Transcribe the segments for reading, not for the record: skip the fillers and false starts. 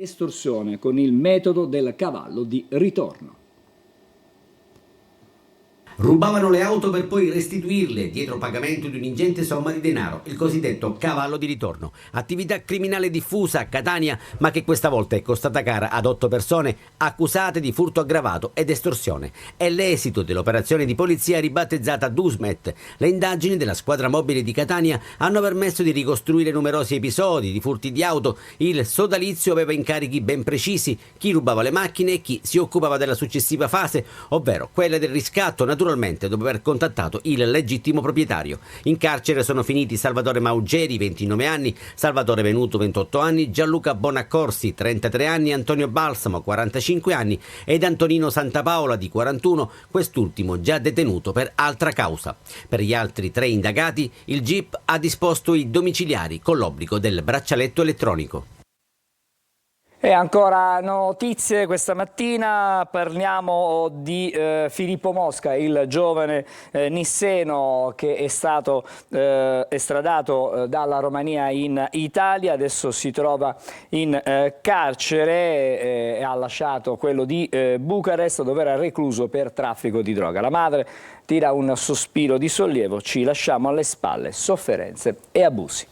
Estorsione con il metodo del cavallo di ritorno. Rubavano le auto per poi restituirle dietro pagamento di un'ingente somma di denaro, il cosiddetto cavallo di ritorno. Attività criminale diffusa a Catania, ma che questa volta è costata cara ad 8 persone accusate di furto aggravato ed estorsione. È l'esito dell'operazione di polizia ribattezzata Dusmet. Le indagini della squadra mobile di Catania hanno permesso di ricostruire numerosi episodi di furti di auto. Il sodalizio aveva incarichi ben precisi: chi rubava le macchine e chi si occupava della successiva fase, ovvero quella del riscatto, naturalmente dopo aver contattato il legittimo proprietario. In carcere sono finiti Salvatore Maugeri, 29 anni, Salvatore Venuto, 28 anni, Gianluca Bonaccorsi, 33 anni, Antonio Balsamo, 45 anni ed Antonino Santapaola, di 41, quest'ultimo già detenuto per altra causa. Per gli altri 3 indagati il GIP ha disposto i domiciliari con l'obbligo del braccialetto elettronico. E ancora notizie questa mattina, parliamo di Filippo Mosca, il giovane nisseno che è stato estradato dalla Romania in Italia, adesso si trova in carcere e ha lasciato quello di Bucarest, dove era recluso per traffico di droga. La madre tira un sospiro di sollievo: ci lasciamo alle spalle sofferenze e abusi.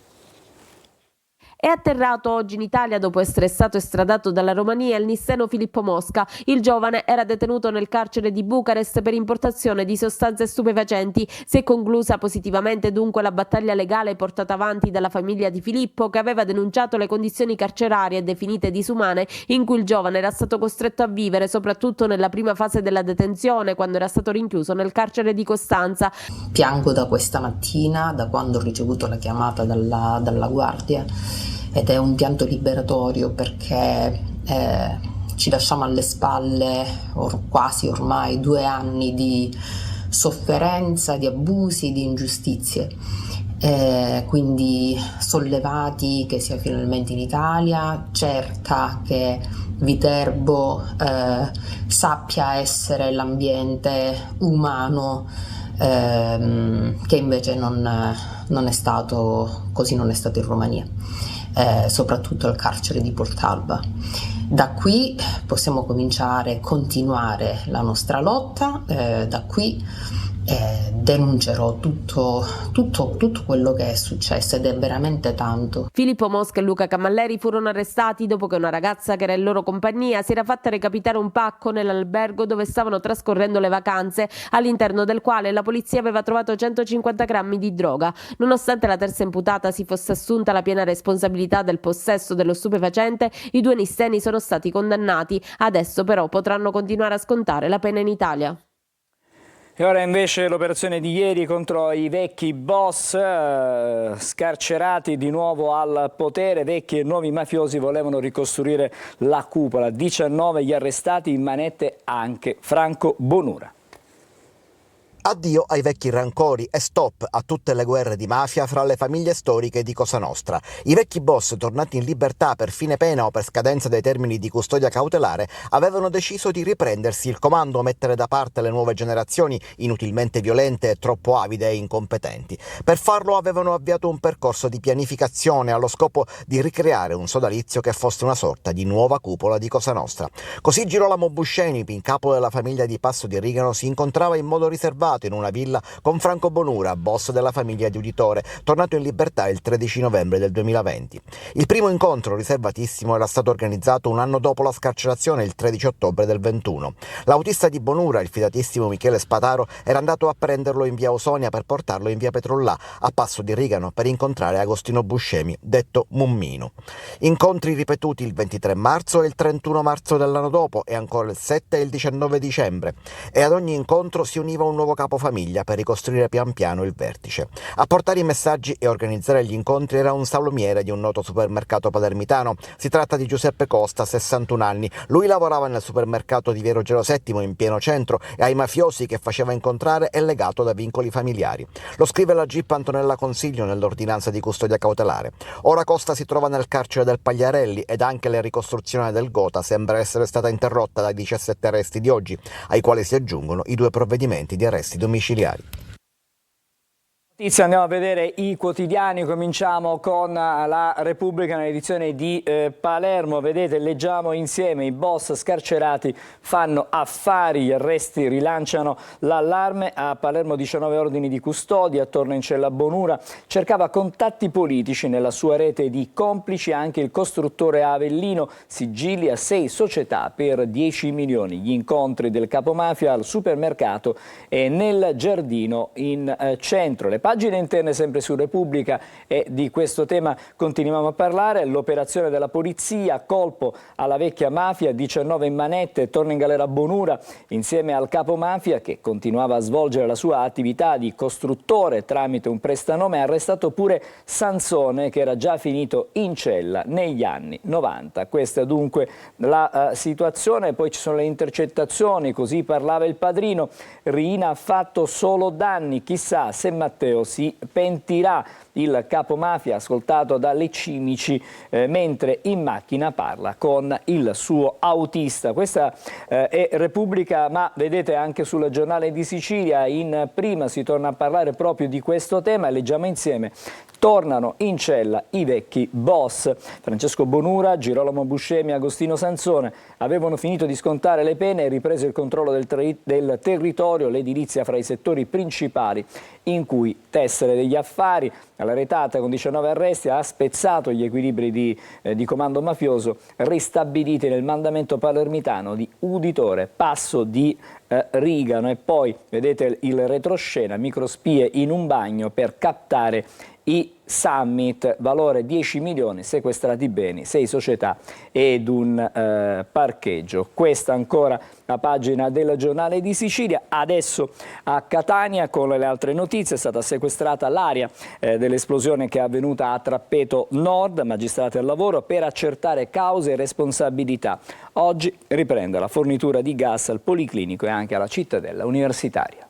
È atterrato oggi in Italia dopo essere stato estradato dalla Romania il nisseno Filippo Mosca. Il giovane era detenuto nel carcere di Bucarest per importazione di sostanze stupefacenti. Si è conclusa positivamente dunque la battaglia legale portata avanti dalla famiglia di Filippo, che aveva denunciato le condizioni carcerarie definite disumane in cui il giovane era stato costretto a vivere, soprattutto nella prima fase della detenzione, quando era stato rinchiuso nel carcere di Costanza. Piango da questa mattina, da quando ho ricevuto la chiamata dalla guardia, ed è un pianto liberatorio perché ci lasciamo alle spalle quasi ormai 2 anni di sofferenza, di abusi, di ingiustizie. Quindi sollevati che sia finalmente in Italia, certa che Viterbo sappia essere l'ambiente umano che invece non è stato così, non è stato in Romania. Soprattutto al carcere di Portalba. Da qui possiamo continuare la nostra lotta, da qui denuncerò tutto quello che è successo, ed è veramente tanto. Filippo Mosca e Luca Cammalleri furono arrestati dopo che una ragazza che era in loro compagnia si era fatta recapitare un pacco nell'albergo dove stavano trascorrendo le vacanze, all'interno del quale la polizia aveva trovato 150 grammi di droga. Nonostante la terza imputata si fosse assunta la piena responsabilità del possesso dello stupefacente, i 2 nisseni sono stati condannati. Adesso però potranno continuare a scontare la pena in Italia. E ora invece l'operazione di ieri contro i vecchi boss, scarcerati di nuovo al potere. Vecchi e nuovi mafiosi volevano ricostruire la cupola. 19 gli arrestati, in manette anche Franco Bonura. Addio ai vecchi rancori e stop a tutte le guerre di mafia fra le famiglie storiche di Cosa Nostra. I vecchi boss, tornati in libertà per fine pena o per scadenza dei termini di custodia cautelare, avevano deciso di riprendersi il comando, mettere da parte le nuove generazioni inutilmente violente e troppo avide e incompetenti. Per farlo avevano avviato un percorso di pianificazione allo scopo di ricreare un sodalizio che fosse una sorta di nuova cupola di Cosa Nostra. Così Girolamo Busceni, in capo della famiglia di Passo di Rigano, si incontrava in modo riservato in una villa con Franco Bonura, boss della famiglia di Uditore, tornato in libertà il 13 novembre del 2020. Il primo incontro, riservatissimo, era stato organizzato un anno dopo la scarcerazione, il 13 ottobre del 21. L'autista di Bonura, il fidatissimo Michele Spataro, era andato a prenderlo in via Ausonia per portarlo in via Petrullà, a Passo di Rigano, per incontrare Agostino Buscemi, detto Mummino. Incontri ripetuti il 23 marzo e il 31 marzo dell'anno dopo, e ancora il 7 e il 19 dicembre. E ad ogni incontro si univa un nuovo capofamiglia per ricostruire pian piano il vertice. A portare i messaggi e organizzare gli incontri era un salumiere di un noto supermercato palermitano. Si tratta di Giuseppe Costa, 61 anni. Lui lavorava nel supermercato di Via Ruggero VII in pieno centro e ai mafiosi che faceva incontrare è legato da vincoli familiari. Lo scrive la GIP Antonella Consiglio nell'ordinanza di custodia cautelare. Ora Costa si trova nel carcere del Pagliarelli ed anche la ricostruzione del Gota sembra essere stata interrotta dai 17 arresti di oggi, ai quali si aggiungono i 2 provvedimenti di arresti domiciliari. Andiamo a vedere i quotidiani, cominciamo con la Repubblica nell'edizione di Palermo. Vedete, leggiamo insieme: i boss scarcerati fanno affari, gli arresti rilanciano l'allarme. A Palermo 19 ordini di custodia, torna in cella Bonura, cercava contatti politici nella sua rete di complici anche il costruttore Avellino, sigilli a 6 società per 10 milioni, gli incontri del capomafia al supermercato e nel giardino in centro. Le pagine interne sempre su Repubblica, e di questo tema continuiamo a parlare. L'operazione della polizia, colpo alla vecchia mafia, 19 in manette, torna in galera Bonura insieme al capomafia che continuava a svolgere la sua attività di costruttore tramite un prestanome. Ha arrestato pure Sansone, che era già finito in cella negli anni 90. Questa è dunque la situazione. Poi ci sono le intercettazioni, così parlava il padrino. Riina ha fatto solo danni, chissà se Matteo si pentirà. Il capomafia ascoltato dalle Cimici mentre in macchina parla con il suo autista. Questa è Repubblica, ma vedete anche sul Giornale di Sicilia in prima si torna a parlare proprio di questo tema e leggiamo insieme: tornano in cella i vecchi boss. Francesco Bonura, Girolamo Buscemi e Agostino Sansone avevano finito di scontare le pene e ripreso il controllo del territorio, l'edilizia fra i settori principali in cui tessere degli affari. La retata con 19 arresti ha spezzato gli equilibri di comando mafioso ristabiliti nel mandamento palermitano di Uditore, Passo di Rigano. E poi vedete il retroscena: microspie in un bagno per captare i Summit, valore 10 milioni, sequestrati beni, 6 società ed un parcheggio. Questa ancora la pagina del Giornale di Sicilia. Adesso a Catania con le altre notizie: è stata sequestrata l'area dell'esplosione che è avvenuta a Trappeto Nord, magistrati al lavoro per accertare cause e responsabilità. Oggi riprende la fornitura di gas al Policlinico e anche alla Cittadella Universitaria.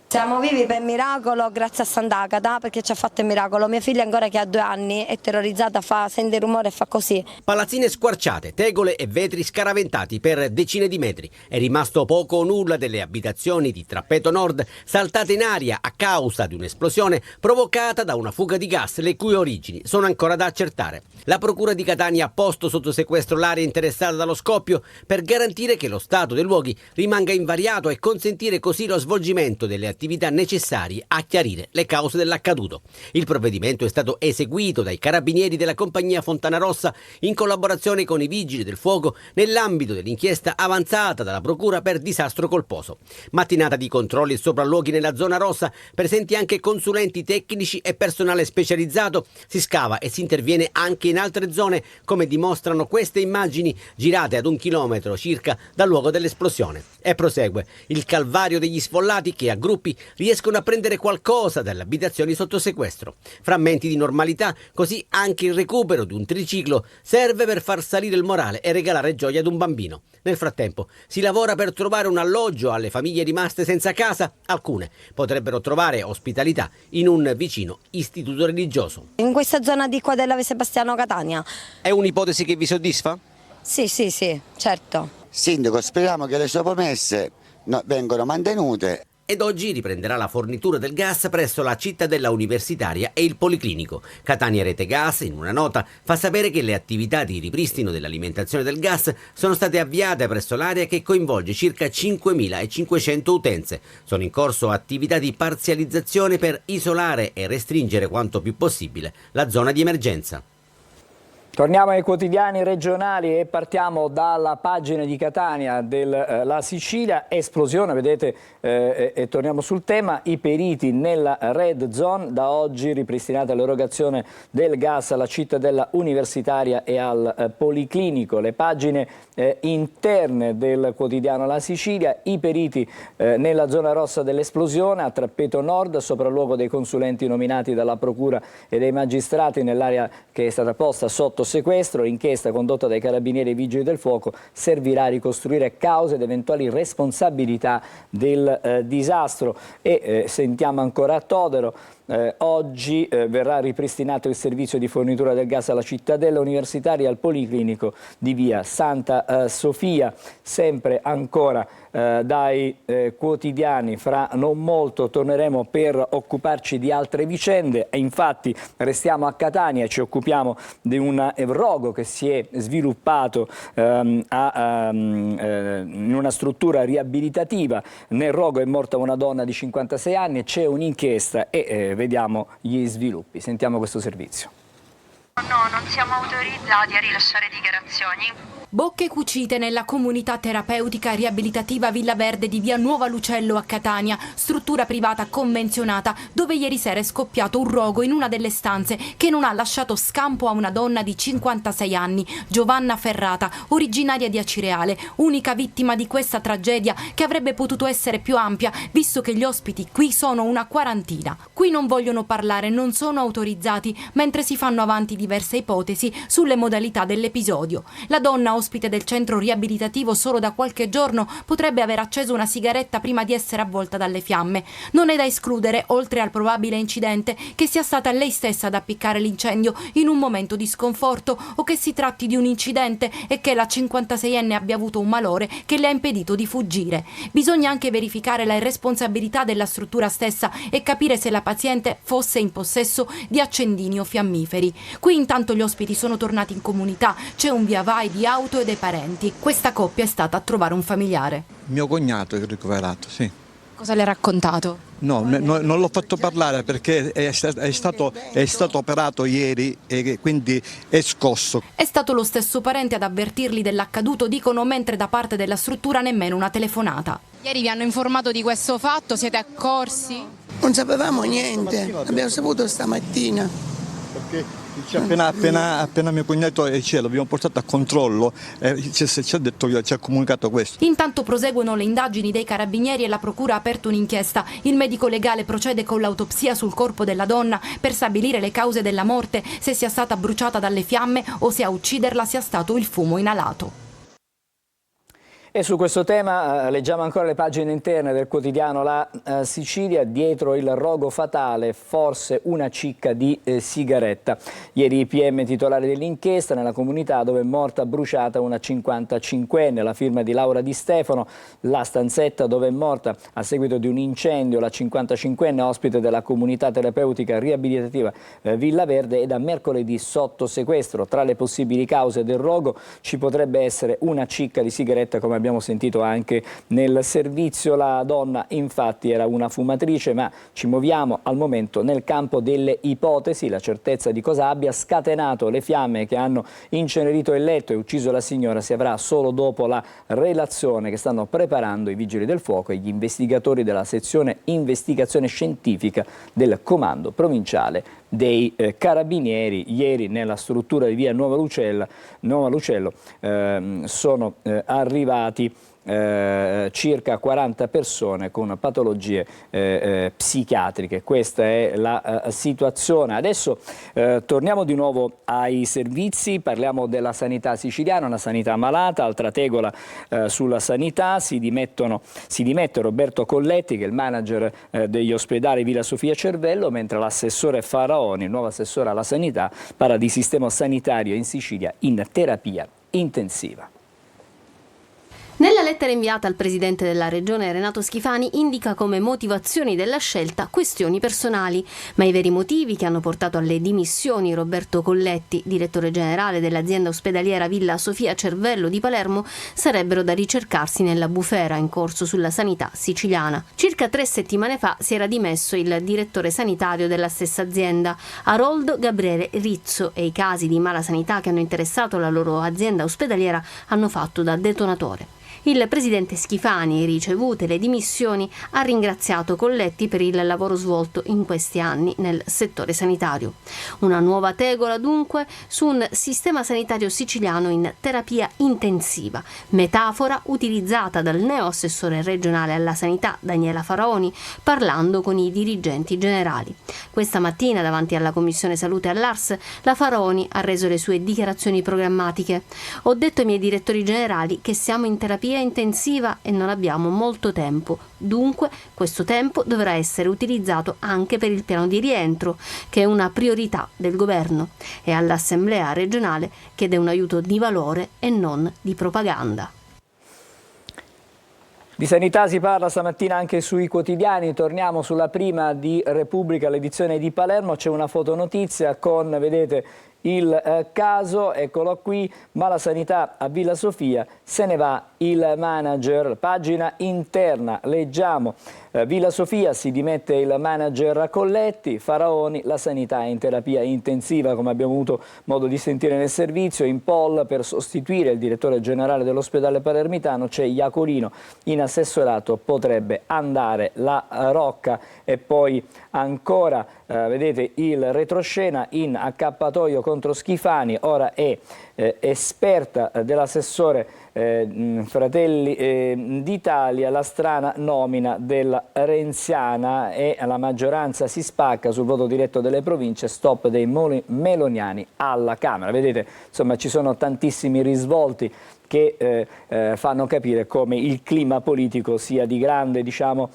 Siamo vivi per miracolo grazie a Sant'Agata, perché ci ha fatto il miracolo. Mia figlia ancora che ha 2 anni è terrorizzata, sente il rumore e fa così. Palazzine squarciate, tegole e vetri scaraventati per decine di metri. È rimasto poco o nulla delle abitazioni di Trappeto Nord saltate in aria a causa di un'esplosione provocata da una fuga di gas, le cui origini sono ancora da accertare. La Procura di Catania ha posto sotto sequestro l'area interessata dallo scoppio per garantire che lo stato dei luoghi rimanga invariato e consentire così lo svolgimento delle attività necessarie a chiarire le cause dell'accaduto. Il provvedimento è stato eseguito dai carabinieri della compagnia Fontana Rossa in collaborazione con i vigili del fuoco nell'ambito dell'inchiesta avanzata dalla Procura per disastro colposo. Mattinata di controlli e sopralluoghi nella zona rossa, presenti anche consulenti tecnici e personale specializzato. Si scava e si interviene anche in altre zone, come dimostrano queste immagini girate ad 1 chilometro circa dal luogo dell'esplosione. E prosegue il calvario degli sfollati che a gruppi riescono a prendere qualcosa dalle abitazioni sotto sequestro. Frammenti di normalità, così anche il recupero di un triciclo serve per far salire il morale e regalare gioia ad un bambino. Nel frattempo si lavora per trovare un alloggio alle famiglie rimaste senza casa. Alcune potrebbero trovare ospitalità in un vicino istituto religioso. In questa zona di qua della Sebastiano Catania. È un'ipotesi che vi soddisfa? Sì, certo. Sindaco, speriamo che le sue promesse vengano mantenute. Ed oggi riprenderà la fornitura del gas presso la Cittadella Universitaria e il Policlinico. Catania Rete Gas, in una nota, fa sapere che le attività di ripristino dell'alimentazione del gas sono state avviate presso l'area che coinvolge circa 5.500 utenze. Sono in corso attività di parzializzazione per isolare e restringere quanto più possibile la zona di emergenza. Torniamo ai quotidiani regionali e partiamo dalla pagina di Catania della Sicilia. Esplosione, vedete, e torniamo sul tema, i periti nella red zone, da oggi ripristinata l'erogazione del gas alla Cittadella Universitaria e al Policlinico. Le pagine interne del quotidiano La Sicilia: i periti nella zona rossa dell'esplosione a Trappeto Nord, sopralluogo dei consulenti nominati dalla Procura e dei magistrati nell'area che è stata posta sotto sequestro. L'inchiesta condotta dai carabinieri e vigili del fuoco servirà a ricostruire cause ed eventuali responsabilità del disastro. E sentiamo ancora a Todero: oggi verrà ripristinato il servizio di fornitura del gas alla cittadella universitaria e al policlinico di via Santa Sofia. Sempre ancora dai quotidiani, fra non molto torneremo per occuparci di altre vicende e infatti restiamo a Catania e ci occupiamo di un rogo che si è sviluppato in una struttura riabilitativa. Nel rogo è morta una donna di 56 anni e c'è un'inchiesta e vediamo gli sviluppi. Sentiamo questo servizio. No, non siamo autorizzati a rilasciare dichiarazioni. Bocche cucite nella comunità terapeutica e riabilitativa Villa Verde di via Nuova Lucello a Catania, struttura privata convenzionata dove ieri sera è scoppiato un rogo in una delle stanze che non ha lasciato scampo a una donna di 56 anni, Giovanna Ferrata, originaria di Acireale, unica vittima di questa tragedia che avrebbe potuto essere più ampia visto che gli ospiti qui sono una quarantina. Qui non vogliono parlare, non sono autorizzati, mentre si fanno avanti diverse ipotesi sulle modalità dell'episodio. La donna, ospite del centro riabilitativo solo da qualche giorno, potrebbe aver acceso una sigaretta prima di essere avvolta dalle fiamme. Non è da escludere, oltre al probabile incidente, che sia stata lei stessa ad appiccare l'incendio in un momento di sconforto o che si tratti di un incidente e che la 56enne abbia avuto un malore che le ha impedito di fuggire. Bisogna anche verificare la irresponsabilità della struttura stessa e capire se la paziente fosse in possesso di accendini o fiammiferi. Qui intanto gli ospiti sono tornati in comunità, c'è un via vai di auto e dei parenti. Questa coppia è stata a trovare un familiare. Mio cognato è ricoverato, sì. Cosa le ha raccontato? No, non l'ho fatto parlare perché è stato operato ieri e quindi è scosso. È stato lo stesso parente ad avvertirli dell'accaduto, dicono, mentre da parte della struttura nemmeno una telefonata. Ieri vi hanno informato di questo fatto, siete accorsi? Non sapevamo niente, abbiamo saputo stamattina. Perché appena mio cognato l'abbiamo portato a controllo, ci ha comunicato questo. Intanto proseguono le indagini dei carabinieri e la procura ha aperto un'inchiesta. Il medico legale procede con l'autopsia sul corpo della donna per stabilire le cause della morte, se sia stata bruciata dalle fiamme o se a ucciderla sia stato il fumo inalato. E su questo tema leggiamo ancora le pagine interne del quotidiano La Sicilia. Dietro il rogo fatale, forse una cicca di sigaretta. Ieri i PM titolari dell'inchiesta nella comunità dove è morta bruciata una 55enne, la firma di Laura Di Stefano. La stanzetta dove è morta a seguito di un incendio la 55enne, ospite della comunità terapeutica riabilitativa Villa Verde, è da mercoledì sotto sequestro. Tra le possibili cause del rogo ci potrebbe essere una cicca di sigaretta, come abbiamo sentito anche nel servizio. La donna infatti era una fumatrice, ma ci muoviamo al momento nel campo delle ipotesi. La certezza di cosa abbia scatenato le fiamme che hanno incenerito il letto e ucciso la signora si avrà solo dopo la relazione che stanno preparando i vigili del fuoco e gli investigatori della sezione investigazione scientifica del comando provinciale dei carabinieri. Ieri nella struttura di via Nuova Lucello sono arrivati circa 40 persone con patologie psichiatriche. Questa è la situazione. Adesso torniamo di nuovo ai servizi, parliamo della sanità siciliana, una sanità malata. Altra tegola sulla sanità, si dimette Roberto Colletti, che è il manager degli ospedali Villa Sofia Cervello, mentre l'assessore Faraoni, il nuovo assessore alla sanità, parla di sistema sanitario in Sicilia in terapia intensiva. Nella lettera inviata al presidente della regione Renato Schifani indica come motivazioni della scelta questioni personali, ma i veri motivi che hanno portato alle dimissioni Roberto Colletti, direttore generale dell'azienda ospedaliera Villa Sofia Cervello di Palermo, sarebbero da ricercarsi nella bufera in corso sulla sanità siciliana. Circa 3 settimane fa si era dimesso il direttore sanitario della stessa azienda, Haroldo Gabriele Rizzo, e i casi di mala sanità che hanno interessato la loro azienda ospedaliera hanno fatto da detonatore. Il presidente Schifani, ricevute le dimissioni, ha ringraziato Colletti per il lavoro svolto in questi anni nel settore sanitario. Una nuova tegola dunque su un sistema sanitario siciliano in terapia intensiva, metafora utilizzata dal neo-assessore regionale alla sanità Daniela Faraoni parlando con i dirigenti generali. Questa mattina davanti alla Commissione Salute all'Ars la Faraoni ha reso le sue dichiarazioni programmatiche. Ho detto ai miei direttori generali che siamo in terapia terapia intensiva e non abbiamo molto tempo. Dunque, questo tempo dovrà essere utilizzato anche per il piano di rientro, che è una priorità del governo, e all'Assemblea regionale chiede un aiuto di valore e non di propaganda. Di sanità si parla stamattina anche sui quotidiani, torniamo sulla prima di Repubblica, l'edizione di Palermo, c'è una fotonotizia con, vedete, il caso, eccolo qui, ma la sanità a Villa Sofia, se ne va il manager. Pagina interna, leggiamo, Villa Sofia si dimette il manager Colletti, Faraoni, la sanità è in terapia intensiva, come abbiamo avuto modo di sentire nel servizio, in poll per sostituire il direttore generale dell'ospedale palermitano c'è Iacolino, in assessorato potrebbe andare la Rocca. E poi ancora, vedete il retroscena, in accappatoio contro Schifani, ora è esperta dell'assessore Fratelli d'Italia, la strana nomina della Renziana, e la maggioranza si spacca sul voto diretto delle province, stop dei meloniani alla Camera. Vedete, insomma, ci sono tantissimi risvolti che fanno capire come il clima politico sia di grande, diciamo,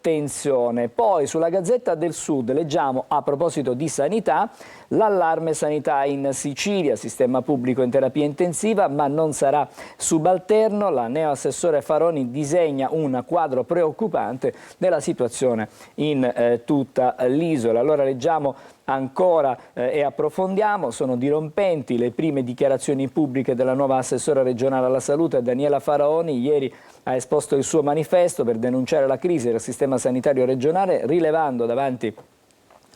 tensione. Poi sulla Gazzetta del Sud leggiamo, a proposito di sanità, l'allarme sanità in Sicilia, sistema pubblico in terapia intensiva ma non sarà subalterno, la neoassessore Faroni disegna un quadro preoccupante della situazione in tutta l'isola. Allora leggiamo ancora e approfondiamo, sono dirompenti le prime dichiarazioni pubbliche della nuova assessora regionale alla salute Daniela Faraoni. Ieri ha esposto il suo manifesto per denunciare la crisi del sistema sanitario regionale, rilevando davanti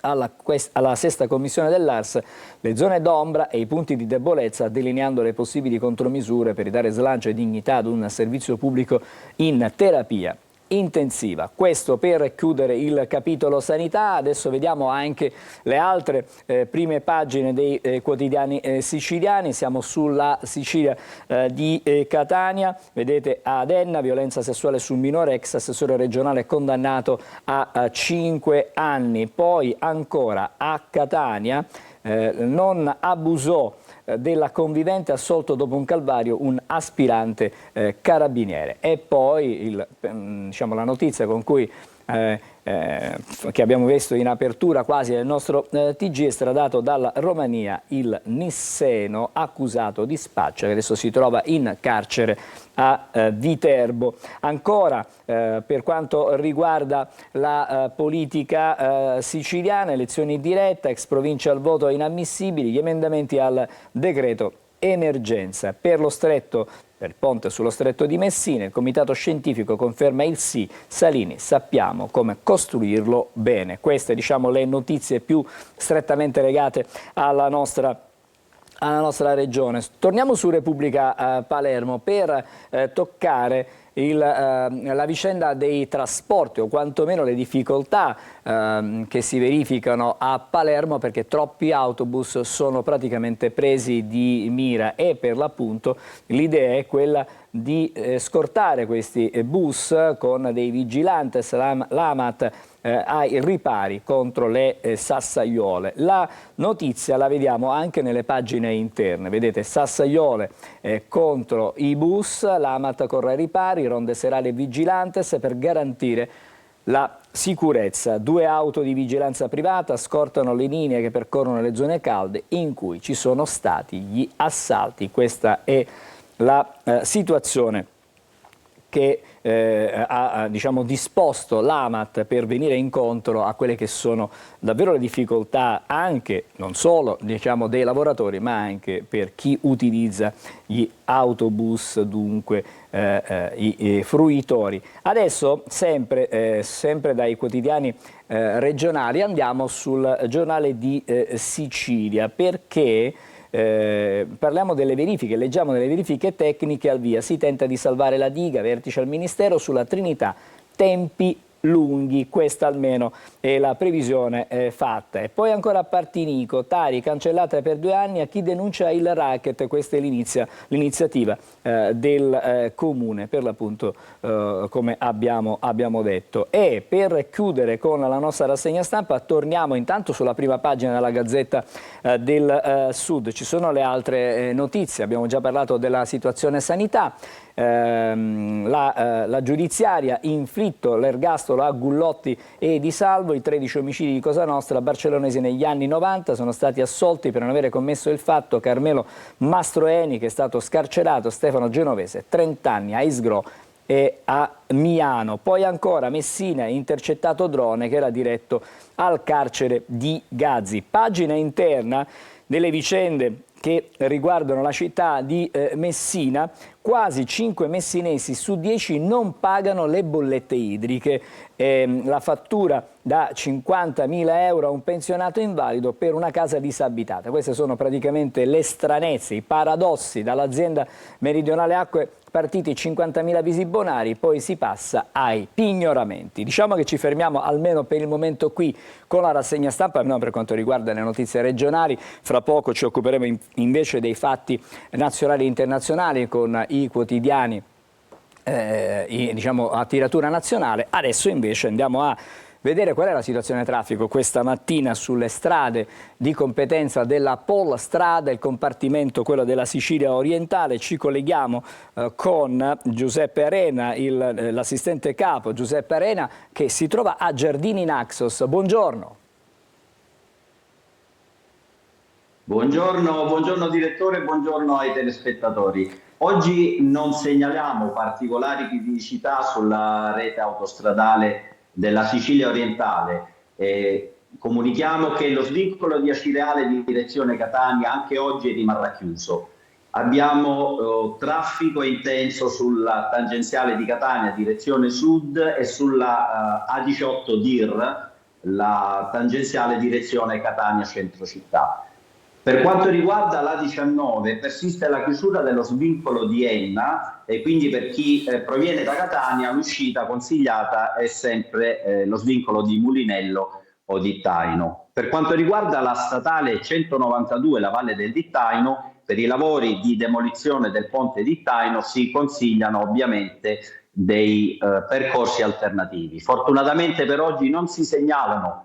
alla sesta commissione dell'ARS le zone d'ombra e i punti di debolezza, delineando le possibili contromisure per ridare slancio e dignità ad un servizio pubblico in terapia intensiva. Questo per chiudere il capitolo sanità. Adesso vediamo anche le altre prime pagine dei quotidiani siciliani. Siamo sulla Sicilia di Catania, vedete ad Enna, violenza sessuale sul minore, ex assessore regionale condannato a 5 anni. Poi ancora a Catania, non abusò della convivente, assolto dopo un calvario un aspirante carabiniere. E poi diciamo, la notizia con cui che abbiamo visto in apertura quasi del nostro TG, estradato dalla Romania il nisseno accusato di spaccio, che adesso si trova in carcere a Viterbo. Ancora per quanto riguarda la politica siciliana, elezioni dirette, ex provincia al voto inammissibili, gli emendamenti al decreto emergenza. Per il ponte sullo stretto di Messina, il comitato scientifico conferma il sì, Salini, sappiamo come costruirlo bene. Queste, diciamo, le notizie più strettamente legate alla nostra regione. Torniamo su Repubblica Palermo per toccare la vicenda dei trasporti, o quantomeno le difficoltà che si verificano a Palermo, perché troppi autobus sono praticamente presi di mira, e per l'appunto l'idea è quella di scortare questi bus con dei vigilantes, l'AMAT ai ripari contro le sassaiole. La notizia la vediamo anche nelle pagine interne, vedete, sassaiole contro i bus, l'AMAT corre ai ripari, ronde serali e vigilantes per garantire la sicurezza. 2 auto di vigilanza privata scortano le linee che percorrono le zone calde in cui ci sono stati gli assalti. Questa è la situazione che ha diciamo, disposto l'AMAT per venire incontro a quelle che sono davvero le difficoltà, anche non solo, diciamo, dei lavoratori, ma anche per chi utilizza gli autobus, dunque i fruitori. Adesso sempre dai quotidiani regionali andiamo sul Giornale di Sicilia, perché parliamo delle verifiche, leggiamo delle verifiche tecniche al via, si tenta di salvare la diga, vertice al Ministero sulla Trinità, tempi lunghi, questa almeno è la previsione fatta. E poi ancora a Partinico, Tari cancellata per 2 anni a chi denuncia il racket, questa è l'iniziativa del comune, per l'appunto come abbiamo detto. E per chiudere con la nostra rassegna stampa torniamo intanto sulla prima pagina della Gazzetta del Sud, ci sono le altre notizie, abbiamo già parlato della situazione sanità. la giudiziaria inflitto l'ergastolo a Gullotti e Di Salvo, i 13 omicidi di Cosa Nostra barcellonesi negli anni 90, sono stati assolti per non avere commesso il fatto Carmelo Mastroeni, che è stato scarcerato, Stefano Genovese 30 anni a Isgro e a Miano. Poi ancora Messina, intercettato drone che era diretto al carcere di Gazzi. Pagina interna delle vicende che riguardano la città di Messina. Quasi 5 messinesi su 10 non pagano le bollette idriche. La fattura da 50.000 euro a un pensionato invalido per una casa disabitata. Queste sono praticamente le stranezze, i paradossi. Dall'azienda Meridionale Acque partiti 50.000 avvisi bonari, poi si passa ai pignoramenti. Diciamo che ci fermiamo almeno per il momento qui con la rassegna stampa, almeno per quanto riguarda le notizie regionali. Fra poco ci occuperemo invece dei fatti nazionali e internazionali con i quotidiani diciamo a tiratura nazionale. Adesso invece andiamo a vedere qual è la situazione traffico questa mattina sulle strade di competenza della Polstrada, il compartimento quello della Sicilia orientale. Ci colleghiamo con Giuseppe Arena, l'assistente capo Giuseppe Arena, che si trova a Giardini Naxos. Buongiorno. Buongiorno direttore, buongiorno ai telespettatori. Oggi non segnaliamo particolari criticità sulla rete autostradale della Sicilia orientale. Comunichiamo che lo svincolo di Acireale di direzione Catania anche oggi rimarrà chiuso. Abbiamo traffico intenso sulla tangenziale di Catania direzione sud e sulla A18 DIR, la tangenziale direzione Catania centro città. Per quanto riguarda l'A19 persiste la chiusura dello svincolo di Enna e quindi per chi proviene da Catania l'uscita consigliata è sempre lo svincolo di Mulinello o di Taino. Per quanto riguarda la statale 192, la Valle del Dittaino, per i lavori di demolizione del ponte di Taino si consigliano ovviamente dei percorsi alternativi. Fortunatamente per oggi non si segnalano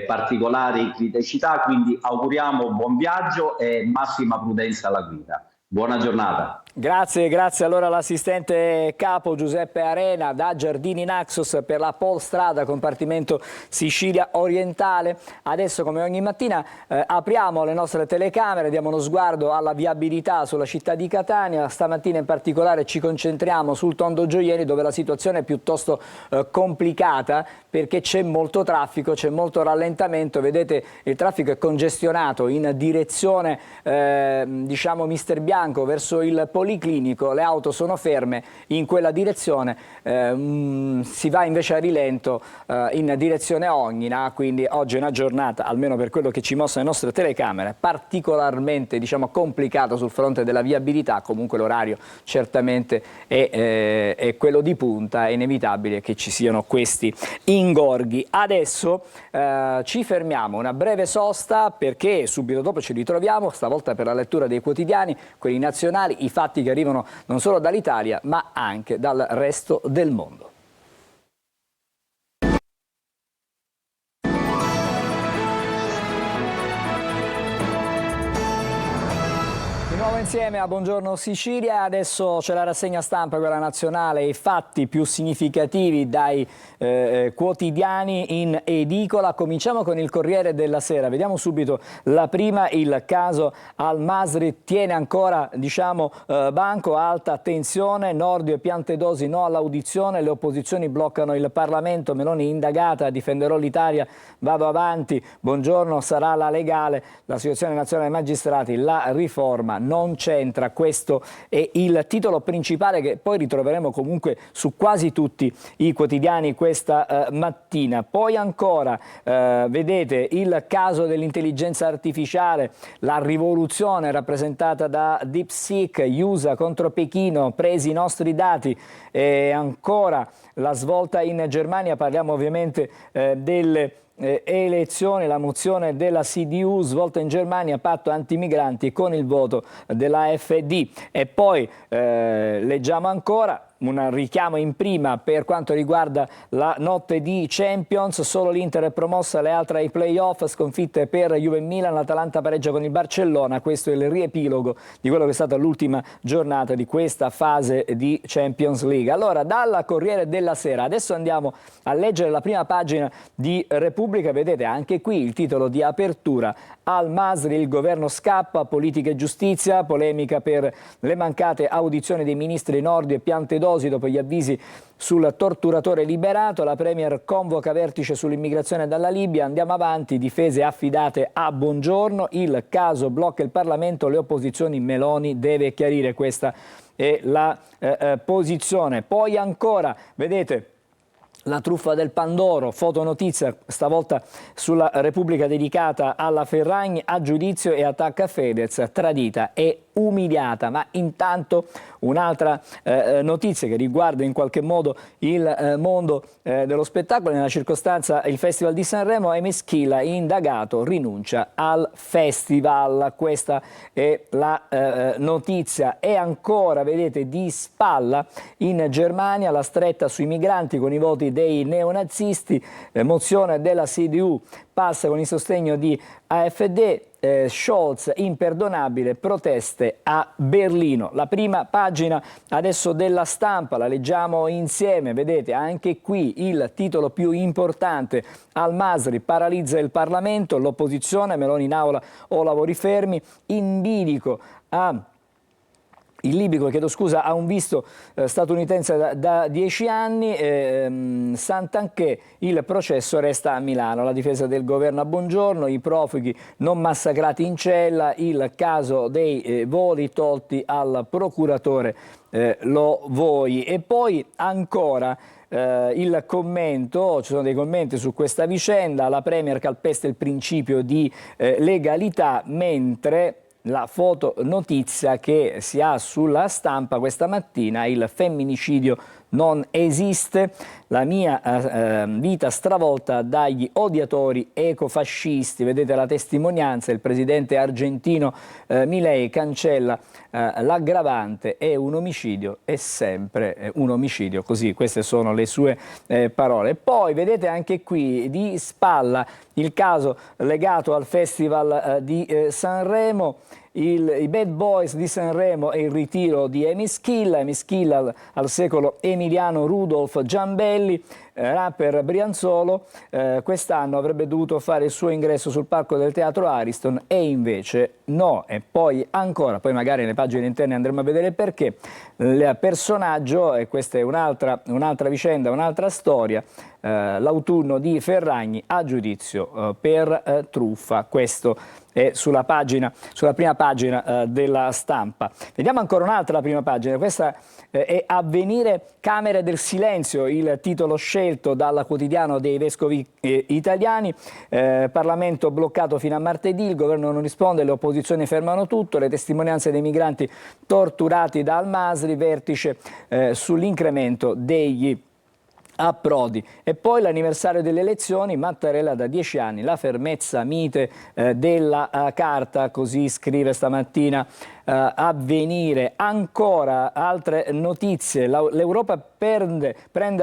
particolari criticità, quindi auguriamo buon viaggio e massima prudenza alla guida. Buona giornata. Grazie allora all'assistente capo Giuseppe Arena da Giardini Naxos per la Polstrada, compartimento Sicilia orientale. Adesso, come ogni mattina, apriamo le nostre telecamere, diamo uno sguardo alla viabilità sulla città di Catania. Stamattina in particolare ci concentriamo sul Tondo Gioielli, dove la situazione è piuttosto complicata perché c'è molto traffico, c'è molto rallentamento. Vedete, il traffico è congestionato in direzione diciamo Mister Bianco verso il Policlinico, le auto sono ferme in quella direzione, si va invece a rilento in direzione Ognina, quindi oggi è una giornata, almeno per quello che ci mostrano le nostre telecamere, particolarmente diciamo complicata sul fronte della viabilità. Comunque l'orario certamente è quello di punta, è inevitabile che ci siano questi ingorghi. Adesso ci fermiamo, una breve sosta, perché subito dopo ci ritroviamo, stavolta per la lettura dei quotidiani, quelli nazionali, i fatti che arrivano non solo dall'Italia ma anche dal resto del mondo. Insieme a Buongiorno Sicilia, adesso c'è la rassegna stampa, quella nazionale, i fatti più significativi dai quotidiani in edicola. Cominciamo con il Corriere della Sera, vediamo subito la prima, il caso Al-Masri tiene ancora diciamo banco, alta tensione, Nordio e Piantedosi no all'audizione, le opposizioni bloccano il Parlamento, Meloni indagata, difenderò l'Italia, vado avanti, Buongiorno sarà la legale, l'Associazione Nazionale dei Magistrati, la riforma non c'entra. Questo è il titolo principale che poi ritroveremo comunque su quasi tutti i quotidiani questa mattina. Poi ancora vedete il caso dell'intelligenza artificiale, la rivoluzione rappresentata da DeepSeek, USA contro Pechino, presi i nostri dati, e ancora la svolta in Germania, parliamo ovviamente delle elezioni, la mozione della CDU svolta in Germania, patto antimigranti con il voto della AfD. E poi leggiamo ancora un richiamo in prima per quanto riguarda la notte di Champions, solo l'Inter è promossa, le altre ai playoff, sconfitte per Juve e Milan, l'Atalanta pareggia con il Barcellona, questo è il riepilogo di quello che è stata l'ultima giornata di questa fase di Champions League. Allora, dalla Corriere della Sera, adesso andiamo a leggere la prima pagina di Repubblica, vedete anche qui il titolo di apertura: Al-Masri, il governo scappa, politica e giustizia, polemica per le mancate audizioni dei ministri Nordio e Piantedosi dopo gli avvisi sul torturatore liberato, la Premier convoca vertice sull'immigrazione dalla Libia, andiamo avanti, difese affidate a Bongiorno, il caso blocca il Parlamento, le opposizioni, Meloni deve chiarire, questa è la posizione. Poi ancora, vedete, la truffa del Pandoro, fotonotizia stavolta sulla Repubblica dedicata alla Ferragni, a giudizio e attacca Fedez, tradita e umiliata. Ma intanto un'altra notizia che riguarda in qualche modo il mondo dello spettacolo, nella circostanza il Festival di Sanremo, Emeschilla indagato rinuncia al festival, questa è la notizia. E ancora, vedete, di spalla in Germania la stretta sui migranti con i voti dei neonazisti, mozione della CDU passa con il sostegno di AfD, Scholz imperdonabile, proteste a Berlino. La prima pagina adesso della Stampa, la leggiamo insieme, vedete anche qui il titolo più importante: Al-Masri paralizza il Parlamento, l'opposizione, Meloni in aula o lavori fermi, in bilico il libico, chiedo scusa, ha un visto statunitense da 10 anni, Santanchè, il processo resta a Milano, la difesa del governo a Bongiorno, i profughi non massacrati in cella, il caso dei voli tolti al procuratore Lo Voi. E poi ancora il commento, ci sono dei commenti su questa vicenda, la Premier calpesta il principio di legalità, mentre la fotonotizia che si ha sulla Stampa questa mattina: il femminicidio non esiste, la mia vita stravolta dagli odiatori ecofascisti. Vedete la testimonianza, il presidente argentino Milei cancella l'aggravante, è un omicidio, è sempre un omicidio, così queste sono le sue parole. Poi vedete anche qui di spalla il caso legato al Festival di Sanremo, i Bad Boys di Sanremo e il ritiro di Emeschilla al secolo Emiliano Rudolf Giambelli, rapper brianzolo, quest'anno avrebbe dovuto fare il suo ingresso sul palco del Teatro Ariston e invece no. E poi ancora, poi magari nelle pagine interne andremo a vedere perché, il personaggio, e questa è un'altra vicenda, un'altra storia, l'autunno di Ferragni a giudizio per truffa. Questo è sulla prima pagina della Stampa. Vediamo ancora un'altra prima pagina, questa è Avvenire, Camere del Silenzio, il titolo scelto dal Quotidiano dei Vescovi Italiani. Parlamento bloccato fino a martedì, il governo non risponde, le opposizioni fermano tutto, le testimonianze dei migranti torturati da Al-Masri, vertice sull'incremento degli approdi. E poi l'anniversario delle elezioni, Mattarella da 10 anni, la fermezza mite della carta, così scrive stamattina Avvenire. Ancora altre notizie, l'Europa prende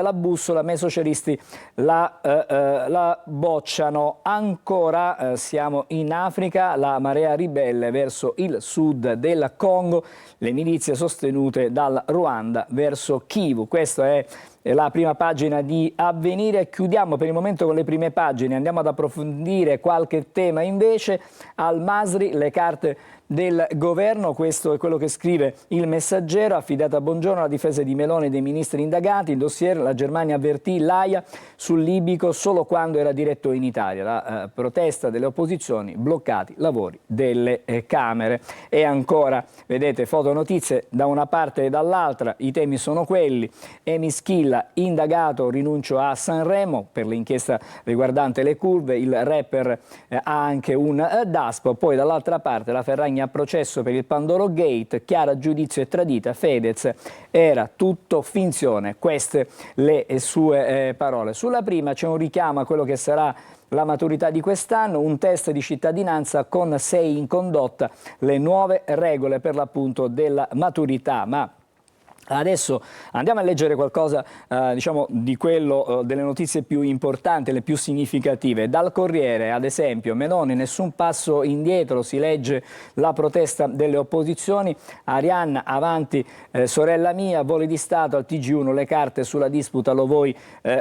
la bussola, ma i socialisti la bocciano. Ancora siamo in Africa, la marea ribelle verso il sud del Congo, le milizie sostenute dal Ruanda verso Kivu. Questo è la prima pagina di Avvenire. Chiudiamo per il momento con le prime pagine, andiamo ad approfondire qualche tema invece. Al-Masri, le carte del governo, questo è quello che scrive il Messaggero, affidata a Bongiorno la difesa di Meloni e dei ministri indagati, il dossier, la Germania avvertì l'AIA sul libico solo quando era diretto in Italia, la protesta delle opposizioni, bloccati lavori delle Camere. E ancora, vedete, fotonotizie da una parte e dall'altra, i temi sono quelli: Emeschilla indagato, rinuncio a Sanremo per l'inchiesta riguardante le curve, il rapper ha anche un DASPO, poi dall'altra parte la Ferragni a processo per il Pandoro Gate, Chiara giudizio e tradita, Fedez era tutto finzione, queste le sue parole. Sulla prima c'è un richiamo a quello che sarà la maturità di quest'anno, un test di cittadinanza con 6 in condotta, le nuove regole per l'appunto della maturità, ma Adesso andiamo a leggere qualcosa diciamo, di quello, delle notizie più importanti, le più significative. Dal Corriere, ad esempio, Meloni, nessun passo indietro, si legge la protesta delle opposizioni. Arianna, avanti, sorella mia, voli di Stato al TG1, le carte sulla disputa lo vuoi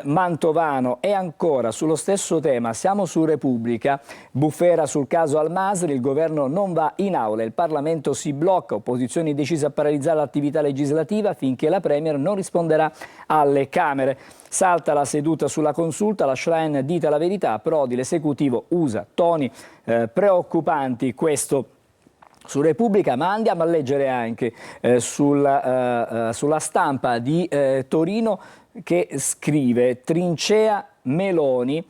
Mantovano. E ancora, sullo stesso tema, siamo su Repubblica, bufera sul caso Al Masri, il governo non va in aula, il Parlamento si blocca, opposizioni decise a paralizzare l'attività legislativa finché la Premier non risponderà alle Camere. Salta la seduta sulla consulta, la Schlein dita la verità, Prodi, l'esecutivo usa toni preoccupanti, questo su Repubblica, ma andiamo a leggere anche sulla Stampa di Torino, che scrive: trincea Meloni.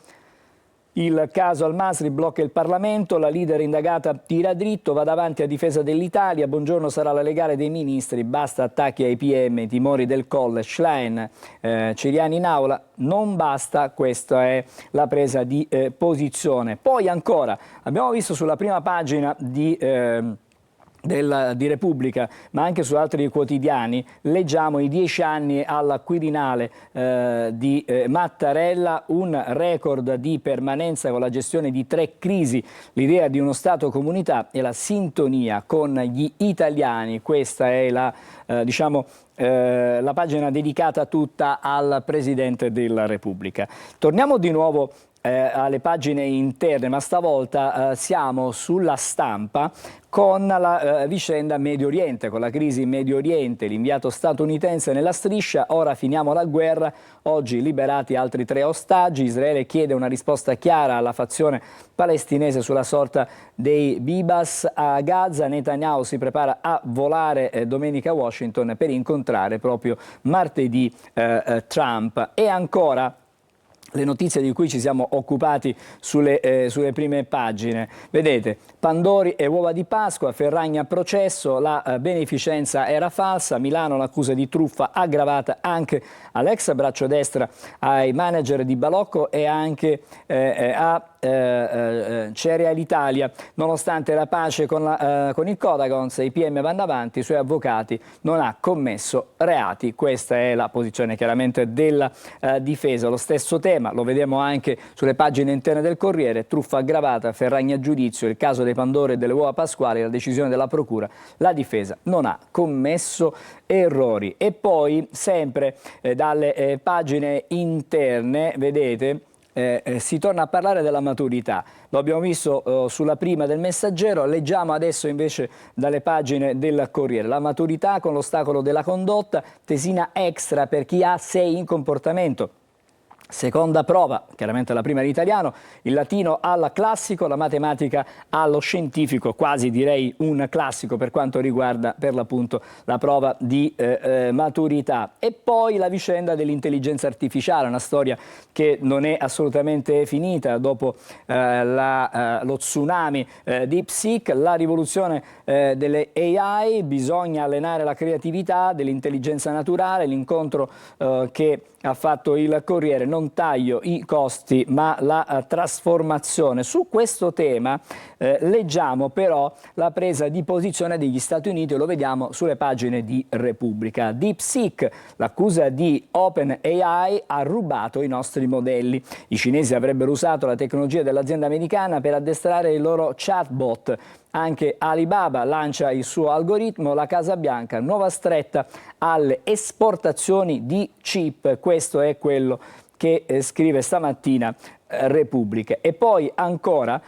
Il caso Al Masri blocca il Parlamento, la leader indagata tira dritto, va davanti a difesa dell'Italia, buongiorno sarà la legale dei ministri, basta attacchi ai PM, timori del Colle, Schlein, Ciriani in aula, non basta, questa è la presa di posizione. Poi ancora, abbiamo visto sulla prima pagina di Repubblica, ma anche su altri quotidiani, leggiamo i 10 anni al Quirinale di Mattarella, un record di permanenza con la gestione di 3 crisi, l'idea di uno Stato comunità e la sintonia con gli italiani. Questa è la pagina dedicata tutta al Presidente della Repubblica. Torniamo di nuovo alle pagine interne, ma stavolta siamo sulla Stampa con la vicenda Medio Oriente, con la crisi in Medio Oriente, l'inviato statunitense nella striscia, ora finiamo la guerra, oggi liberati altri 3 ostaggi, Israele chiede una risposta chiara alla fazione palestinese sulla sorta dei Bibas a Gaza, Netanyahu si prepara a volare domenica a Washington per incontrare proprio martedì Trump. E ancora le notizie di cui ci siamo occupati sulle prime pagine. Vedete, Pandori e uova di Pasqua, Ferragni a processo, la beneficenza era falsa, Milano l'accusa di truffa aggravata anche all'ex braccio destra, ai manager di Balocco e anche a Cereal Italia. Nonostante la pace con il Codagons, i PM vanno avanti, i suoi avvocati non ha commesso reati. Questa è la posizione chiaramente della difesa. Lo stesso tema lo vediamo anche sulle pagine interne del Corriere, truffa aggravata, Ferragni a giudizio, il caso dei Pandori e delle uova pasquali, la decisione della procura, la difesa non ha commesso errori. E poi sempre dalle pagine interne, vedete, si torna a parlare della maturità. Lo abbiamo visto sulla prima del Messaggero, leggiamo adesso invece dalle pagine del Corriere. La maturità con l'ostacolo della condotta, tesina extra per chi ha 6 in comportamento. Seconda prova, chiaramente la prima in italiano, il latino al classico, la matematica allo scientifico, quasi direi un classico per quanto riguarda per l'appunto la prova di maturità. E poi la vicenda dell'intelligenza artificiale, una storia che non è assolutamente finita dopo lo tsunami DeepSeek, la rivoluzione delle AI, bisogna allenare la creatività dell'intelligenza naturale, l'incontro che ha fatto il Corriere, non taglio i costi ma la trasformazione. Su questo tema leggiamo però la presa di posizione degli Stati Uniti e lo vediamo sulle pagine di Repubblica. DeepSeek, l'accusa di OpenAI, ha rubato i nostri modelli. I cinesi avrebbero usato la tecnologia dell'azienda americana per addestrare il loro chatbot. Anche Alibaba lancia il suo algoritmo, la Casa Bianca nuova stretta alle esportazioni di chip. Questo è quello che scrive stamattina Repubblica. E poi ancora,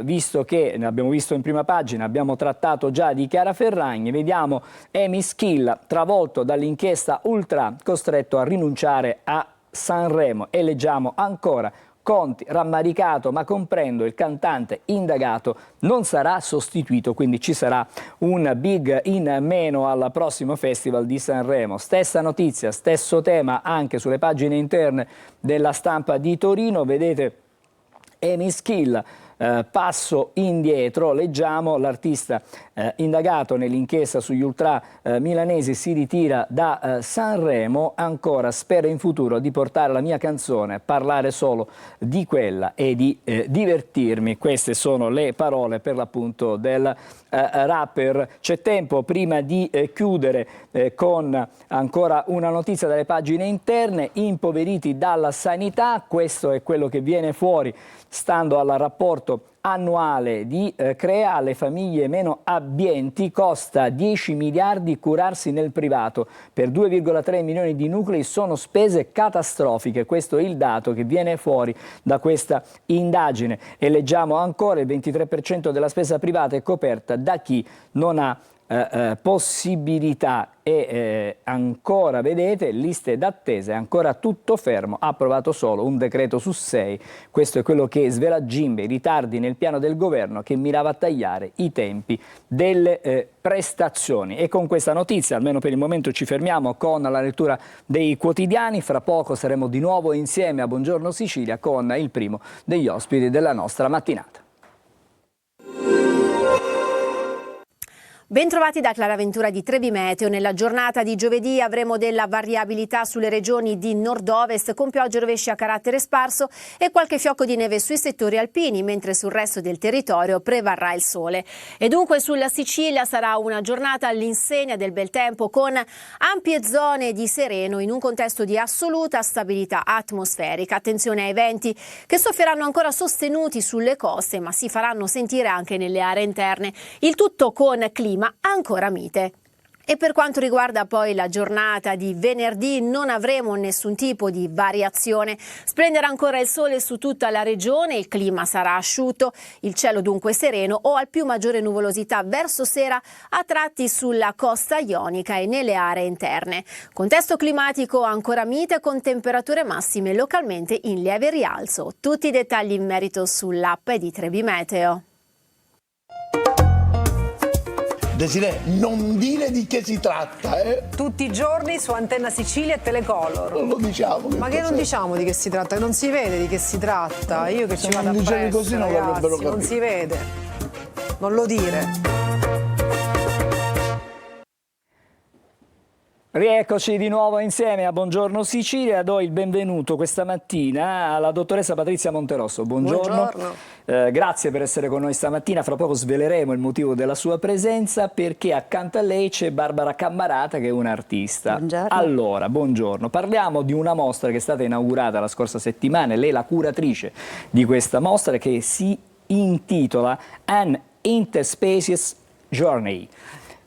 visto che ne abbiamo visto in prima pagina, abbiamo trattato già di Chiara Ferragni, vediamo Amy Schilla travolto dall'inchiesta Ultra, costretto a rinunciare a Sanremo, e leggiamo ancora Conti rammaricato, ma comprendo, il cantante indagato non sarà sostituito, quindi ci sarà un big in meno al prossimo Festival di Sanremo. Stessa notizia, stesso tema anche sulle pagine interne della Stampa di Torino, vedete Amy Schilla passo indietro. Leggiamo: l'artista indagato nell'inchiesta sugli ultra milanesi si ritira da Sanremo, ancora spero in futuro di portare la mia canzone, parlare solo di quella e di divertirmi. Queste sono le parole per l'appunto del rapper. C'è tempo prima di chiudere con ancora una notizia dalle pagine interne: impoveriti dalla sanità. Questo è quello che viene fuori stando al rapporto annuale di Crea. Alle famiglie meno abbienti costa 10 miliardi curarsi nel privato. Per 2,3 milioni di nuclei sono spese catastrofiche. Questo è il dato che viene fuori da questa indagine. E leggiamo ancora: il 23% della spesa privata è coperta da chi non ha possibilità. E ancora vedete liste d'attesa, è ancora tutto fermo, ha approvato solo un decreto su 6. Questo è quello che svela Gimbe: i ritardi nel piano del governo che mirava a tagliare i tempi delle prestazioni. E con questa notizia, almeno per il momento, ci fermiamo con la lettura dei quotidiani. Fra poco saremo di nuovo insieme a Buongiorno Sicilia con il primo degli ospiti della nostra mattinata. Bentrovati da Clara Ventura di Trebi Meteo. Nella giornata di giovedì avremo della variabilità sulle regioni di nord-ovest, con piogge e rovesci a carattere sparso e qualche fiocco di neve sui settori alpini, mentre sul resto del territorio prevarrà il sole. E dunque sulla Sicilia sarà una giornata all'insegna del bel tempo, con ampie zone di sereno in un contesto di assoluta stabilità atmosferica. Attenzione ai venti che soffieranno ancora sostenuti sulle coste, ma si faranno sentire anche nelle aree interne. Il tutto con clima ancora mite. E per quanto riguarda poi la giornata di venerdì, non avremo nessun tipo di variazione. Splenderà ancora il sole su tutta la regione, il clima sarà asciutto, il cielo dunque sereno o al più maggiore nuvolosità verso sera a tratti sulla costa ionica e nelle aree interne. Contesto climatico ancora mite, con temperature massime localmente in lieve rialzo. Tutti i dettagli in merito sull'app di Trebi Meteo. Desiree, non dire di che si tratta, Tutti i giorni su Antenna Sicilia e Telecolor. Non lo diciamo. Ma che non diciamo di che si tratta? Non si vede di che si tratta. Io che Se ci vado non dicevi appresso, così non ragazzi, l'avrebbero capito. non si vede. Non lo dire. Rieccoci di nuovo insieme a Buongiorno Sicilia. Do il benvenuto questa mattina alla dottoressa Patrizia Monterosso. Buongiorno. Grazie per essere con noi stamattina. Fra poco sveleremo il motivo della sua presenza, perché accanto a lei c'è Barbara Cammarata, che è un'artista. Buongiorno. Allora, buongiorno. Parliamo di una mostra che è stata inaugurata la scorsa settimana. Lei è la curatrice di questa mostra, che si intitola An Interspecies Journey.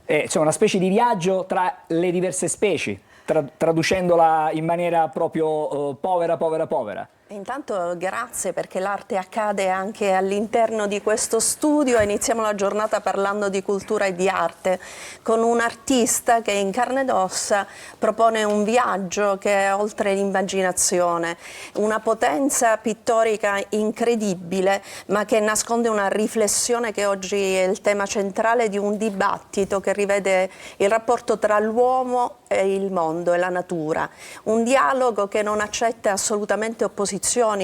Cioè una specie di viaggio tra le diverse specie, traducendola in maniera proprio povera. Intanto grazie, perché l'arte accade anche all'interno di questo studio. Iniziamo la giornata parlando di cultura e di arte con un artista che in carne ed ossa propone un viaggio che è oltre l'immaginazione, una potenza pittorica incredibile, ma che nasconde una riflessione che oggi è il tema centrale di un dibattito che rivede il rapporto tra l'uomo e il mondo e la natura, un dialogo che non accetta assolutamente opposizioni,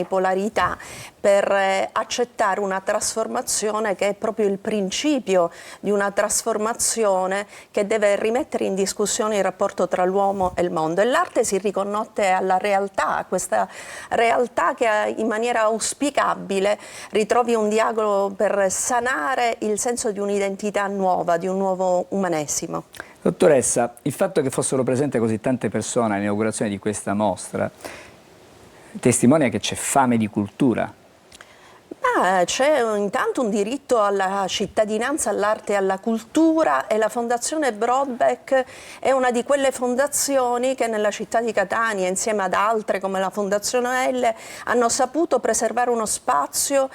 polarità, per accettare una trasformazione che è proprio il principio di una trasformazione che deve rimettere in discussione il rapporto tra l'uomo e il mondo. E l'arte si riconnotte alla realtà, a questa realtà che in maniera auspicabile ritrovi un dialogo per sanare il senso di un'identità nuova, di un nuovo umanesimo. Dottoressa, il fatto che fossero presenti così tante persone all'inaugurazione di questa mostra testimonia che c'è fame di cultura. C'è intanto un diritto alla cittadinanza, all'arte e alla cultura, e la Fondazione Broadback è una di quelle fondazioni che nella città di Catania, insieme ad altre come la Fondazione L, hanno saputo preservare uno spazio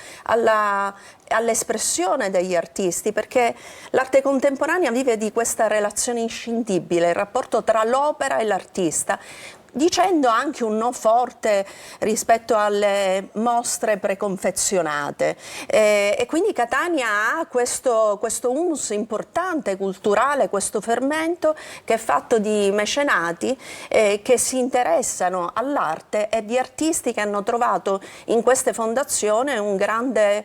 all'espressione degli artisti, perché l'arte contemporanea vive di questa relazione inscindibile, il rapporto tra l'opera e l'artista. dicendo anche un no forte rispetto alle mostre preconfezionate. E quindi Catania ha questo humus importante, culturale, questo fermento che è fatto di mecenati che si interessano all'arte e di artisti che hanno trovato in queste fondazioni un grande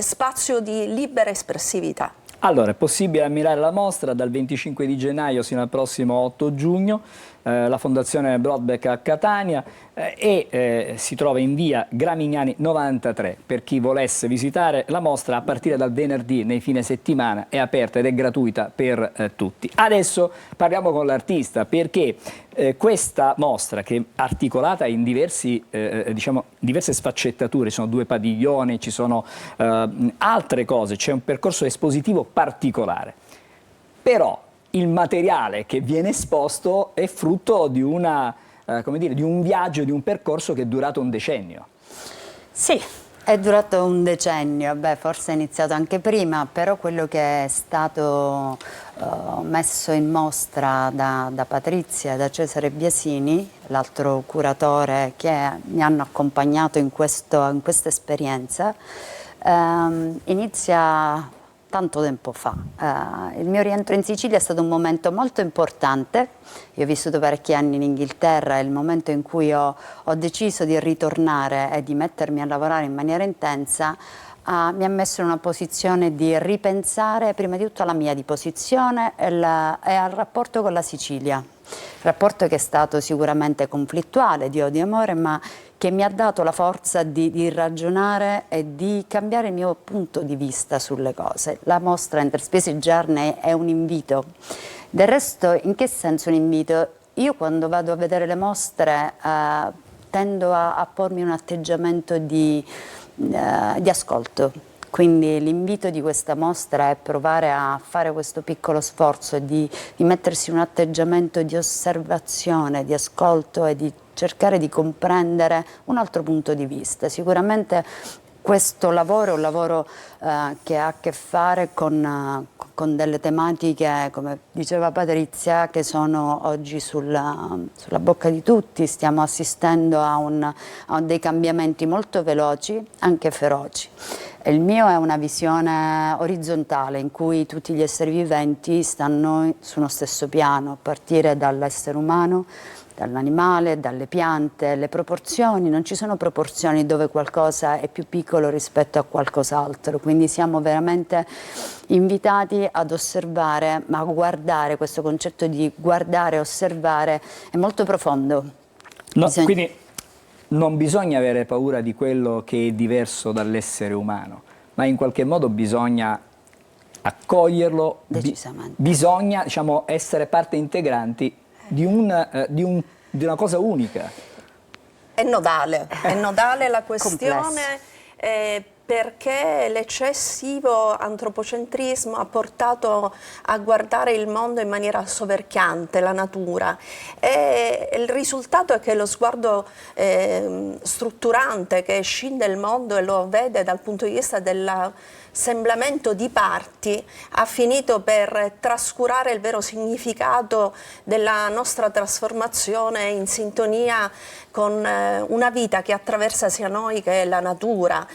spazio di libera espressività. Allora, è possibile ammirare la mostra dal 25 di gennaio fino al prossimo 8 giugno, la Fondazione Brodbeck a Catania, e si trova in via Gramignani 93. Per chi volesse visitare la mostra, a partire dal venerdì nei fine settimana è aperta ed è gratuita per tutti. Adesso parliamo con l'artista, perché questa mostra, che è articolata in diverse sfaccettature, ci sono 2 padiglioni, ci sono altre cose, c'è un percorso espositivo particolare, però il materiale che viene esposto è frutto di di un viaggio, di un percorso che è durato un decennio. Sì, è durato un decennio, forse è iniziato anche prima, però quello che è stato messo in mostra da Patrizia e da Cesare Biasini, l'altro curatore che mi hanno accompagnato in questa esperienza, inizia tanto tempo fa. Il mio rientro in Sicilia è stato un momento molto importante. Io ho vissuto parecchi anni in Inghilterra e il momento in cui ho deciso di ritornare e di mettermi a lavorare in maniera intensa mi ha messo in una posizione di ripensare prima di tutto alla mia di posizione e al rapporto con la Sicilia. Rapporto che è stato sicuramente conflittuale, di odio e amore, ma che mi ha dato la forza di ragionare e di cambiare il mio punto di vista sulle cose. La mostra Interspace Journey è un invito. Del resto, in che senso un invito? Io quando vado a vedere le mostre tendo a pormi un atteggiamento di ascolto. Quindi l'invito di questa mostra è provare a fare questo piccolo sforzo di mettersi in un atteggiamento di osservazione, di ascolto e di cercare di comprendere un altro punto di vista. Sicuramente questo lavoro è un lavoro che ha a che fare con delle tematiche, come diceva Patrizia, che sono oggi sulla bocca di tutti. Stiamo assistendo a dei cambiamenti molto veloci, anche feroci. Il mio è una visione orizzontale in cui tutti gli esseri viventi stanno su uno stesso piano, a partire dall'essere umano, dall'animale, dalle piante, le proporzioni, non ci sono proporzioni dove qualcosa è più piccolo rispetto a qualcos'altro, quindi siamo veramente invitati ad osservare, ma a guardare. Questo concetto di guardare e osservare è molto profondo. Quindi non bisogna avere paura di quello che è diverso dall'essere umano, ma in qualche modo bisogna accoglierlo, bisogna essere parte integranti di una cosa unica. È nodale la questione perché l'eccessivo antropocentrismo ha portato a guardare il mondo in maniera soverchiante, la natura, e il risultato è che lo sguardo strutturante che scinde il mondo e lo vede dal punto di vista dell'assemblamento di parti ha finito per trascurare il vero significato della nostra trasformazione in sintonia con una vita che attraversa sia noi che la natura.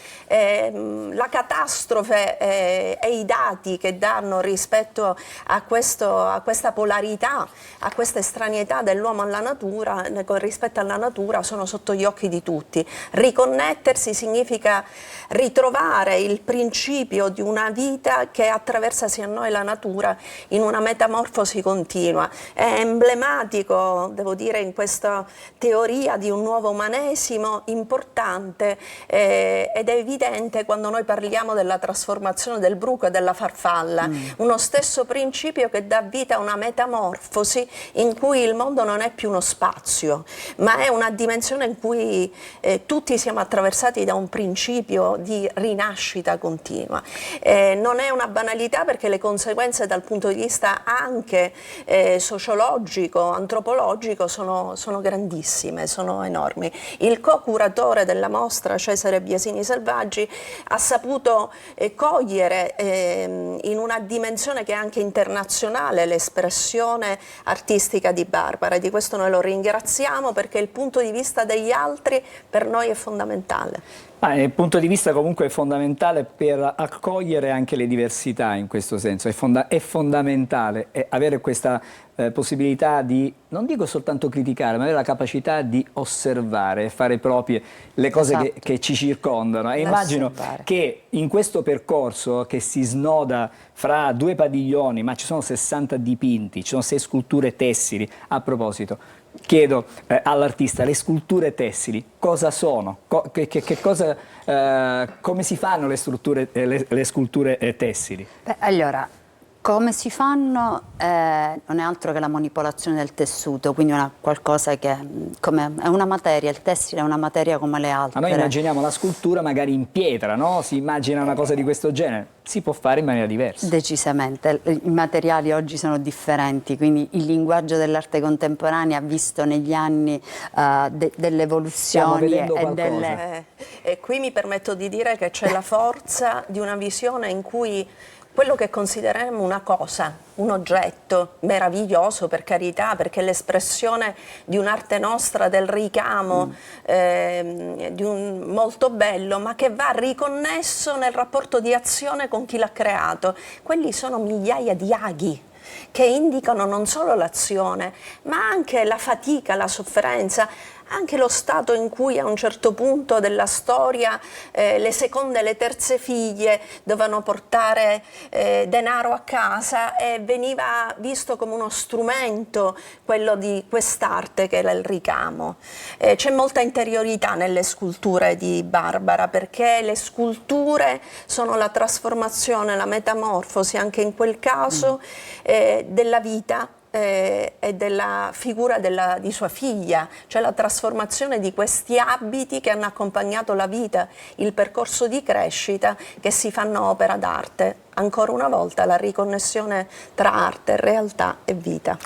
La catastrofe e i dati che danno rispetto a questa polarità, a questa estraneità dell'uomo alla natura, rispetto alla natura, sono sotto gli occhi di tutti. Riconnettersi significa ritrovare il principio di una vita che attraversa sia noi la natura in una metamorfosi continua. È emblematico, devo dire, in questa teoria di un nuovo umanesimo importante ed è evidente quando noi parliamo della trasformazione del bruco e della farfalla, uno stesso principio che dà vita a una metamorfosi in cui il mondo non è più uno spazio, ma è una dimensione in cui tutti siamo attraversati da un principio di rinascita continua. continua. Non è una banalità, perché le conseguenze dal punto di vista anche sociologico, antropologico sono grandissime, sono enormi. Il co-curatore della mostra, Cesare Biasini Selvaggi, ha saputo cogliere in una dimensione che è anche internazionale l'espressione artistica di Barbara. Di questo noi lo ringraziamo, perché il punto di vista degli altri per noi è fondamentale. Il punto di vista comunque è fondamentale per accogliere anche le diversità, in questo senso. È fondamentale avere questa possibilità di, non dico soltanto criticare, ma avere la capacità di osservare e fare proprie le cose che ci circondano. E immagino che in questo percorso che si snoda fra 2 padiglioni, ma ci sono 60 dipinti, ci sono 6 sculture tessili. A proposito, chiedo all'artista, le sculture tessili cosa sono? Come si fanno le sculture tessili? Allora, come si fanno? Non è altro che la manipolazione del tessuto, quindi qualcosa che è una materia, il tessile è una materia come le altre. Ma noi immaginiamo la scultura magari in pietra, no? Si immagina una cosa di questo genere. Si può fare in maniera diversa. Decisamente, i materiali oggi sono differenti, quindi il linguaggio dell'arte contemporanea ha visto negli anni delle evoluzioni e qui mi permetto di dire che c'è la forza di una visione in cui quello che consideriamo una cosa, un oggetto meraviglioso, per carità, perché è l'espressione di un'arte nostra, del ricamo, molto bello, ma che va riconnesso nel rapporto di azione con chi l'ha creato. Quelli sono migliaia di aghi che indicano non solo l'azione, ma anche la fatica, la sofferenza, anche lo stato in cui a un certo punto della storia le seconde e le terze figlie dovevano portare denaro a casa, e veniva visto come uno strumento quello di quest'arte che era il ricamo. C'è molta interiorità nelle sculture di Barbara, perché le sculture sono la trasformazione, la metamorfosi anche in quel caso della vita e della figura di sua figlia, cioè la trasformazione di questi abiti che hanno accompagnato la vita, il percorso di crescita che si fanno opera d'arte. Ancora una volta la riconnessione tra arte, realtà e vita.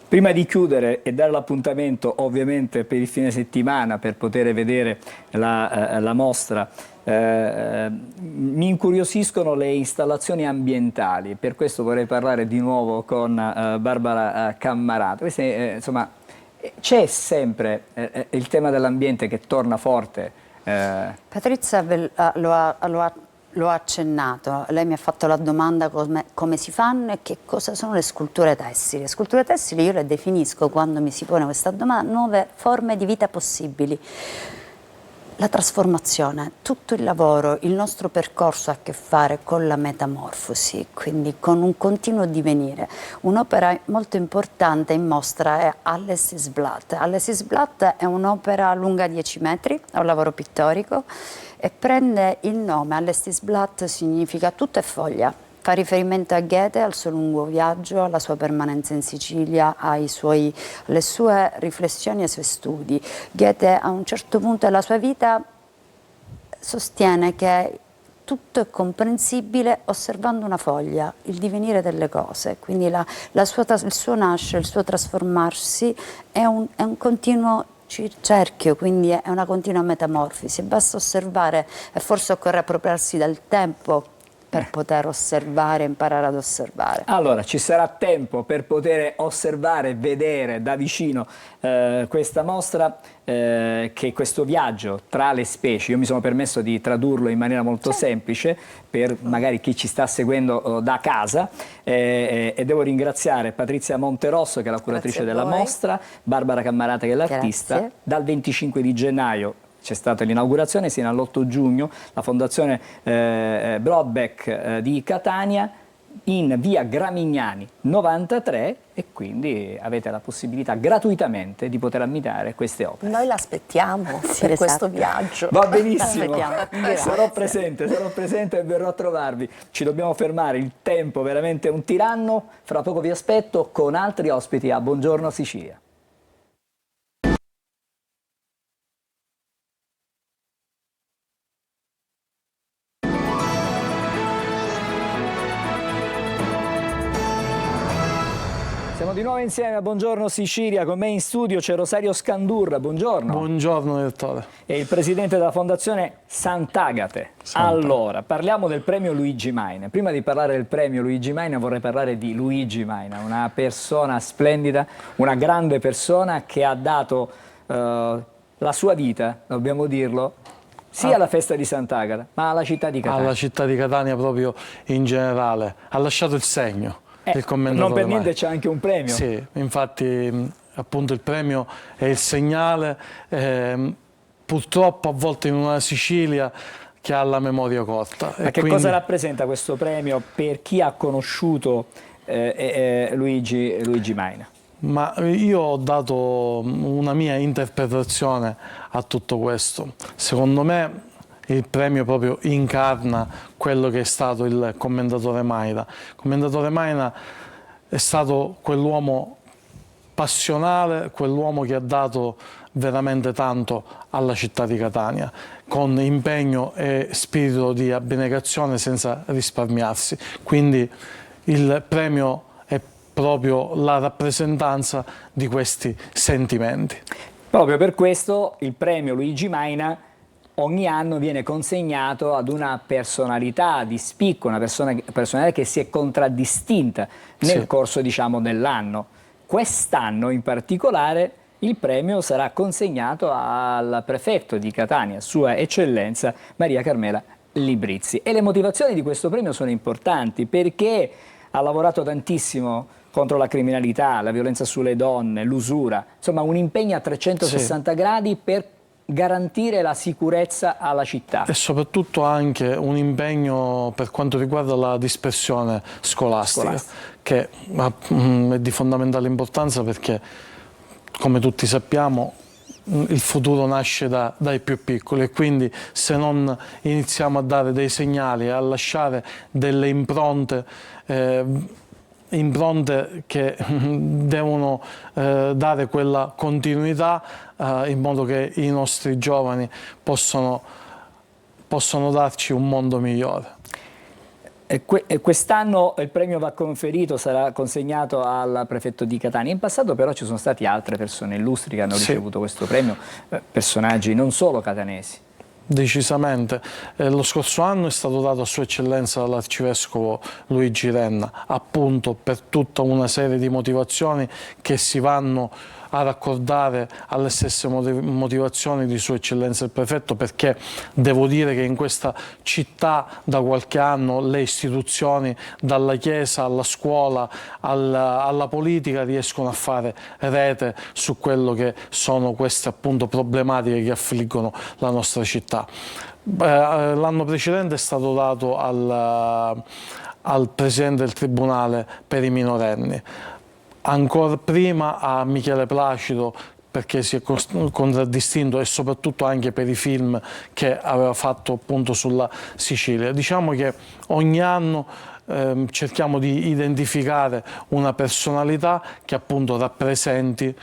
Prima di chiudere e dare l'appuntamento ovviamente per il fine settimana per poter vedere la mostra, mi incuriosiscono le installazioni ambientali, per questo vorrei parlare di nuovo con Barbara Cammarato. Insomma, c'è sempre il tema dell'ambiente che torna forte. Patrizia lo ha accennato, lei mi ha fatto la domanda come si fanno e che cosa sono le sculture tessili. Le sculture tessili io le definisco, quando mi si pone questa domanda, 9 forme di vita possibili. La trasformazione, tutto il lavoro, il nostro percorso ha a che fare con la metamorfosi, quindi con un continuo divenire. Un'opera molto importante in mostra è Alles ist Blatt. Alles ist Blatt è un'opera lunga 10 metri, è un lavoro pittorico e prende il nome, Alles ist Blatt significa tutto è foglia. Fa riferimento a Goethe, al suo lungo viaggio, alla sua permanenza in Sicilia, alle sue riflessioni e ai suoi studi. Goethe a un certo punto della sua vita sostiene che tutto è comprensibile osservando una foglia, il divenire delle cose, quindi il suo nascere, il suo trasformarsi è un continuo cerchio, quindi è una continua metamorfosi. Basta osservare e forse occorre appropriarsi del tempo per poter osservare, imparare ad osservare. Allora, ci sarà tempo per poter osservare, vedere da vicino questa mostra, che questo viaggio tra le specie, io mi sono permesso di tradurlo in maniera molto semplice per magari chi ci sta seguendo da casa, e devo ringraziare Patrizia Monterosso che è la curatrice della mostra, Barbara Cammarata che è l'artista. Dal 25 di gennaio c'è stata l'inaugurazione, sino all'8 giugno la Fondazione Brodbeck di Catania, in via Gramignani 93, e quindi avete la possibilità gratuitamente di poter ammirare queste opere. Noi l'aspettiamo per questo viaggio. Va benissimo, sarò presente e verrò a trovarvi. Ci dobbiamo fermare, il tempo veramente un tiranno, fra poco vi aspetto con altri ospiti a Buongiorno Sicilia. nuovo insieme a Buongiorno Sicilia, con me in studio c'è Rosario Scandurra, buongiorno. Buongiorno direttore. E il presidente della Fondazione Sant'Agate. Allora, parliamo del premio Luigi Maina. Prima di parlare del premio Luigi Maina vorrei parlare di Luigi Maina, una persona splendida, una grande persona che ha dato la sua vita, dobbiamo dirlo, sia alla festa di Sant'Agata, ma alla città di Catania. Alla città di Catania proprio in generale. Ha lasciato il segno. Il commendatore non per niente Maina. C'è anche un premio. Sì, infatti appunto il premio è il segnale, purtroppo a volte in una Sicilia che ha la memoria corta. Ma che cosa rappresenta questo premio per chi ha conosciuto Luigi Maina? Ma io ho dato una mia interpretazione a tutto questo. Secondo me il premio proprio incarna quello che è stato il commendatore Maina. Il commendatore Maina è stato quell'uomo passionale, quell'uomo che ha dato veramente tanto alla città di Catania, con impegno e spirito di abnegazione senza risparmiarsi. Quindi il premio è proprio la rappresentanza di questi sentimenti. Proprio per questo il premio Luigi Maina ogni anno viene consegnato ad una personalità di spicco, una personalità che si è contraddistinta nel corso, diciamo, dell'anno. Quest'anno in particolare il premio sarà consegnato al prefetto di Catania, Sua Eccellenza Maria Carmela Librizzi. E le motivazioni di questo premio sono importanti perché ha lavorato tantissimo contro la criminalità, la violenza sulle donne, l'usura, insomma un impegno a 360 gradi per garantire la sicurezza alla città. E soprattutto anche un impegno per quanto riguarda la dispersione scolastica. Che è di fondamentale importanza perché, come tutti sappiamo, il futuro nasce dai più piccoli e quindi se non iniziamo a dare dei segnali, a lasciare delle impronte che devono dare quella continuità in modo che i nostri giovani possano darci un mondo migliore. E quest'anno il premio va conferito, sarà consegnato al prefetto di Catania. In passato però ci sono stati altre persone illustri che hanno ricevuto questo premio, personaggi non solo catanesi. Decisamente. Lo scorso anno è stato dato a Sua Eccellenza l'Arcivescovo Luigi Renna, appunto per tutta una serie di motivazioni che si vanno a raccordare alle stesse motivazioni di Sua Eccellenza il Prefetto, perché devo dire che in questa città da qualche anno le istituzioni, dalla Chiesa alla scuola alla politica, riescono a fare rete su quello che sono queste appunto problematiche che affliggono la nostra città. L'anno precedente è stato dato al Presidente del Tribunale per i minorenni. Ancora prima a Michele Placido, perché si è contraddistinto e soprattutto anche per i film che aveva fatto appunto sulla Sicilia. Diciamo che ogni anno cerchiamo di identificare una personalità che appunto rappresenti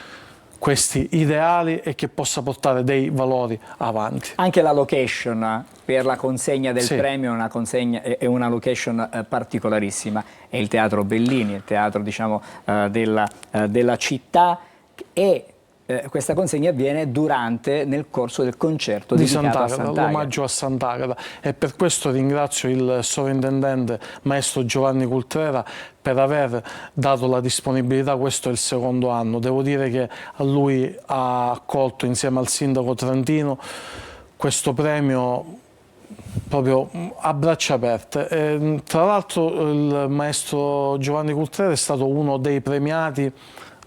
questi ideali e che possa portare dei valori avanti. Anche la location per la consegna del premio è una location particolarissima, è il Teatro Bellini, il teatro, diciamo, della città, e questa consegna avviene nel corso del concerto dedicato a Sant'Agata. L'omaggio a Sant'Agata, e per questo ringrazio il sovrintendente maestro Giovanni Cultrera per aver dato la disponibilità. Questo è il secondo anno, devo dire che lui ha accolto insieme al sindaco Trentino questo premio proprio a braccia aperte. Tra l'altro il maestro Giovanni Cultrera è stato uno dei premiati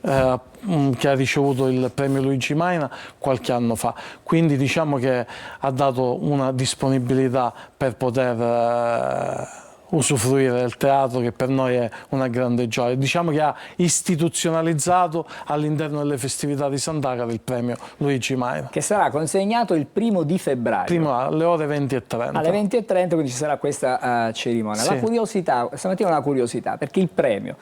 che ha ricevuto il premio Luigi Maina qualche anno fa, quindi diciamo che ha dato una disponibilità per poter usufruire del teatro, che per noi è una grande gioia. Diciamo che ha istituzionalizzato all'interno delle festività di Sant'Agata il premio Luigi Maina, che sarà consegnato il 1° di febbraio. Prima alle ore 20:30. Alle 20:30, quindi ci sarà questa cerimonia. La curiosità, stamattina una curiosità, perché il premio,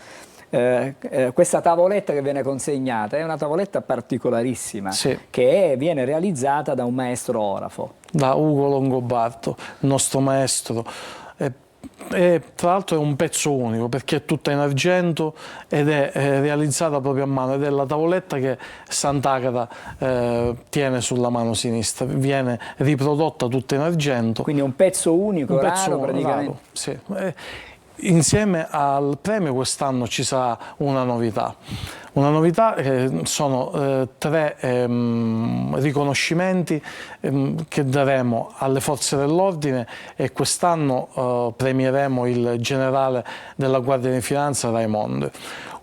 questa tavoletta che viene consegnata è una tavoletta particolarissima, che viene realizzata da un maestro orafo. Da Ugo Longobardo, il nostro maestro. E tra l'altro è un pezzo unico perché è tutta in argento ed è realizzata proprio a mano, ed è la tavoletta che Sant'Agata tiene sulla mano sinistra, viene riprodotta tutta in argento. Quindi è un pezzo unico, raro praticamente. Raro, sì. Insieme al premio quest'anno ci sarà una novità. Una novità sono 3 riconoscimenti che daremo alle forze dell'ordine, e quest'anno premieremo il generale della Guardia di Finanza Raimondo.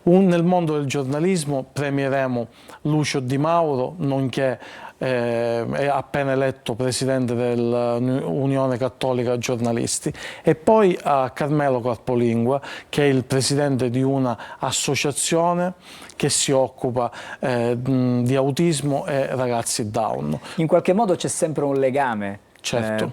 Nel mondo del giornalismo premieremo Lucio Di Mauro, nonché è appena eletto presidente dell'Unione Cattolica Giornalisti, e poi a Carmelo Carpolingua, che è il presidente di una associazione che si occupa di autismo e ragazzi Down. In qualche modo c'è sempre un legame. Certo.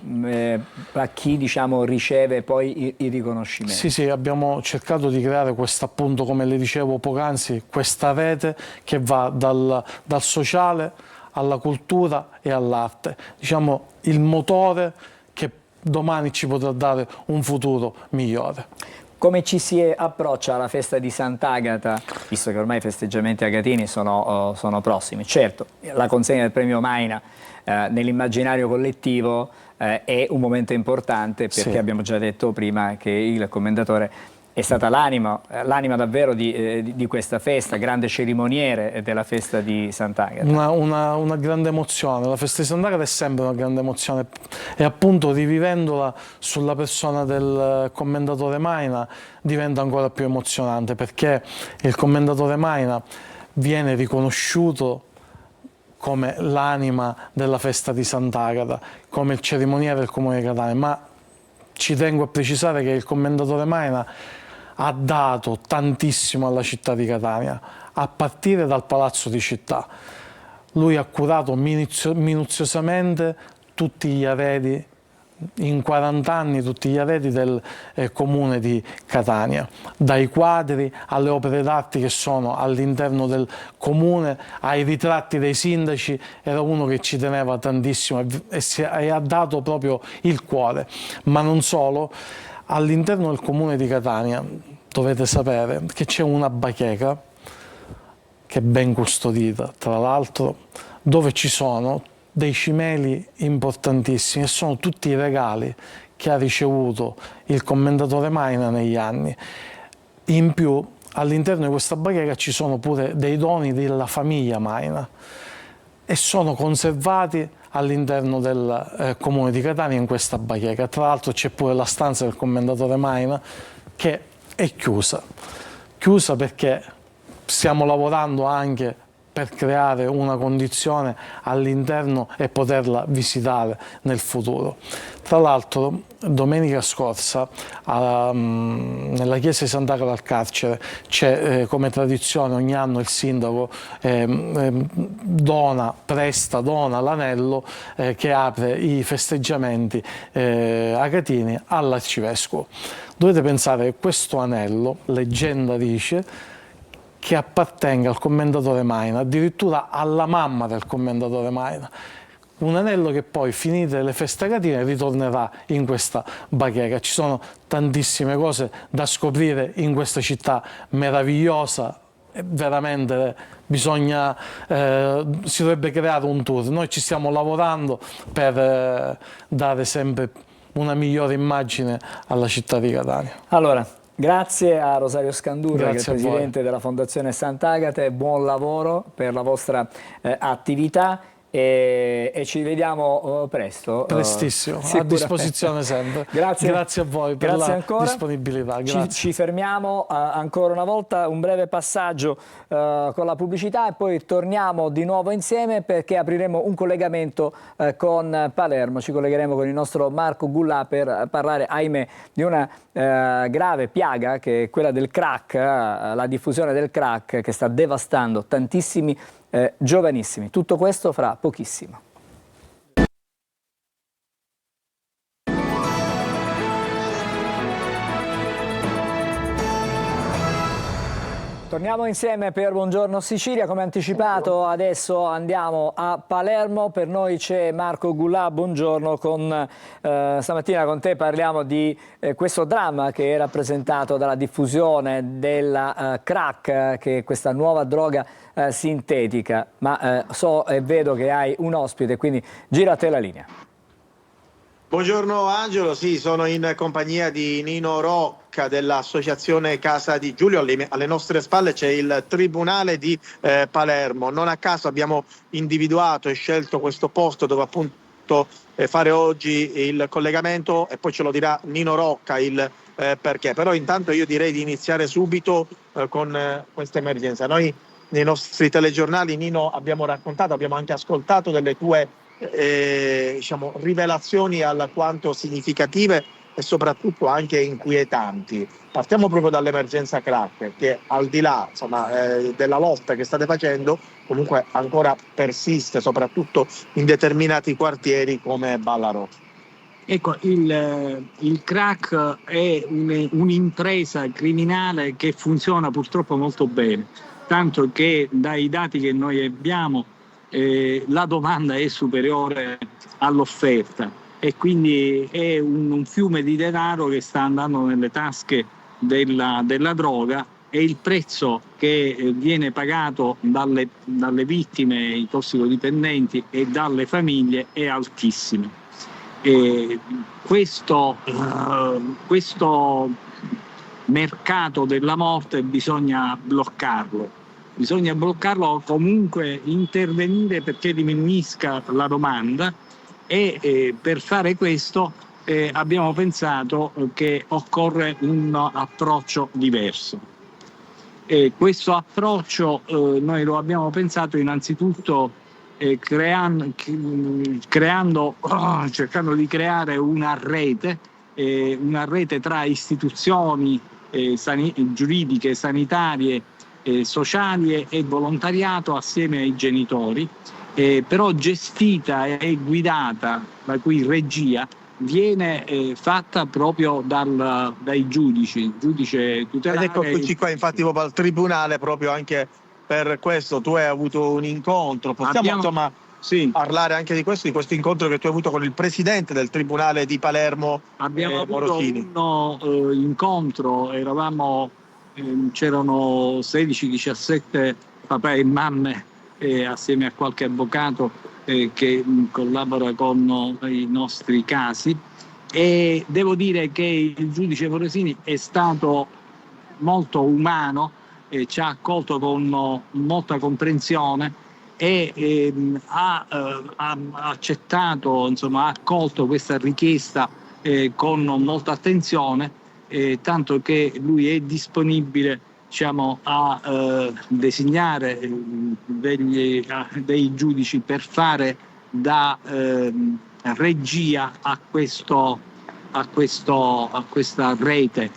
A chi, diciamo, riceve poi i riconoscimenti. Sì, sì, abbiamo cercato di creare questa, appunto, come le dicevo poc'anzi, questa rete che va dal sociale alla cultura e all'arte, diciamo il motore che domani ci potrà dare un futuro migliore. Come ci si approccia alla festa di Sant'Agata, visto che ormai i festeggiamenti agatini sono prossimi? Certo, la consegna del premio Maina nell'immaginario collettivo è un momento importante, perché sì, abbiamo già detto prima che il commendatore è stata l'anima davvero di questa festa, grande cerimoniere della festa di Sant'Agata. Una grande emozione, la festa di Sant'Agata è sempre una grande emozione, e appunto rivivendola sulla persona del commendatore Maina diventa ancora più emozionante, perché il commendatore Maina viene riconosciuto come l'anima della festa di Sant'Agata, come il cerimoniere del Comune di Catania, ma ci tengo a precisare che il commendatore Maina ha dato tantissimo alla città di Catania, a partire dal Palazzo di Città. Lui ha curato minuziosamente tutti gli arredi, in 40 anni tutti gli arredi del comune di Catania, dai quadri alle opere d'arte che sono all'interno del comune, ai ritratti dei sindaci. Era uno che ci teneva tantissimo e ha dato proprio il cuore. Ma non solo, all'interno del comune di Catania dovete sapere che c'è una bacheca che è ben custodita, tra l'altro, dove ci sono dei cimeli importantissimi, e sono tutti i regali che ha ricevuto il commendatore Maina negli anni. In più, all'interno di questa bacheca ci sono pure dei doni della famiglia Maina, e sono conservati all'interno del comune di Catania in questa bacheca. Tra l'altro c'è pure la stanza del commendatore Maina, che è chiusa perché stiamo lavorando anche per creare una condizione all'interno e poterla visitare nel futuro. Tra l'altro domenica scorsa nella chiesa di Sant'Agata al Carcere c'è come tradizione, ogni anno il sindaco dona l'anello che apre i festeggiamenti agatini all'arcivescovo. Dovete pensare che questo anello, leggenda dice, che appartenga al commendatore Maina, addirittura alla mamma del commendatore Maina. Un anello che poi, finite le feste agatine, ritornerà in questa bacheca. Ci sono tantissime cose da scoprire in questa città meravigliosa, veramente si dovrebbe creare un tour. Noi ci stiamo lavorando per dare sempre una migliore immagine alla città di Catania. Allora, grazie a Rosario Scandurra, che è il Grazie presidente della Fondazione Sant'Agata, e buon lavoro per la vostra attività, e ci vediamo presto. Prestissimo, a disposizione sempre. Grazie a voi per la disponibilità. Ci fermiamo ancora una volta, un breve passaggio con la pubblicità, e poi torniamo di nuovo insieme, perché apriremo un collegamento con Palermo. Ci collegheremo con il nostro Marco Gullà per parlare, ahimè, di una grave piaga, che è quella del crack, la diffusione del crack, che sta devastando tantissimi giovanissimi. Tutto questo fra pochissimo. Torniamo insieme per Buongiorno Sicilia, come anticipato adesso andiamo a Palermo, per noi c'è Marco Gullà, buongiorno, stamattina con te parliamo di questo dramma che è rappresentato dalla diffusione della crack, che è questa nuova droga sintetica, ma so e vedo che hai un ospite, quindi gira a te la linea. Buongiorno Angelo, sì, sono in compagnia di Nino Rocca dell'associazione Casa di Giulio. Alle nostre spalle c'è il Tribunale di Palermo. Non a caso abbiamo individuato e scelto questo posto dove appunto fare oggi il collegamento, e poi ce lo dirà Nino Rocca il perché. Però intanto io direi di iniziare subito con questa emergenza. Noi nei nostri telegiornali, Nino, abbiamo raccontato, abbiamo anche ascoltato delle tue rivelazioni alquanto significative e soprattutto anche inquietanti. Partiamo proprio dall'emergenza crack, che al di là della lotta che state facendo comunque ancora persiste, soprattutto in determinati quartieri come Ballarò. Ecco, il crack è un'impresa criminale che funziona purtroppo molto bene, tanto che dai dati che noi abbiamo la domanda è superiore all'offerta e quindi è un fiume di denaro che sta andando nelle tasche della droga, e il prezzo che viene pagato dalle vittime, i tossicodipendenti e dalle famiglie è altissimo. Questo mercato della morte bisogna bloccarlo. Bisogna bloccarlo o comunque intervenire perché diminuisca la domanda, e per fare questo abbiamo pensato che occorre un approccio diverso. Questo approccio noi lo abbiamo pensato innanzitutto cercando di creare una rete tra istituzioni giuridiche, sanitarie, sociali e volontariato assieme ai genitori, però gestita e guidata, la cui regia viene fatta proprio dai giudice tutelare. Ed eccoci qua infatti proprio al tribunale, proprio anche per questo tu hai avuto un incontro. Possiamo parlare anche di questo incontro che tu hai avuto con il presidente del Tribunale di Palermo, Morosini. Abbiamo avuto un incontro, c'erano 16-17 papà e mamme assieme a qualche avvocato che collabora con i nostri casi, e devo dire che il giudice Morosini è stato molto umano, ci ha accolto con molta comprensione e ha accettato, ha accolto questa richiesta con molta attenzione. Tanto che lui è disponibile a designare dei giudici per fare da regia a questa rete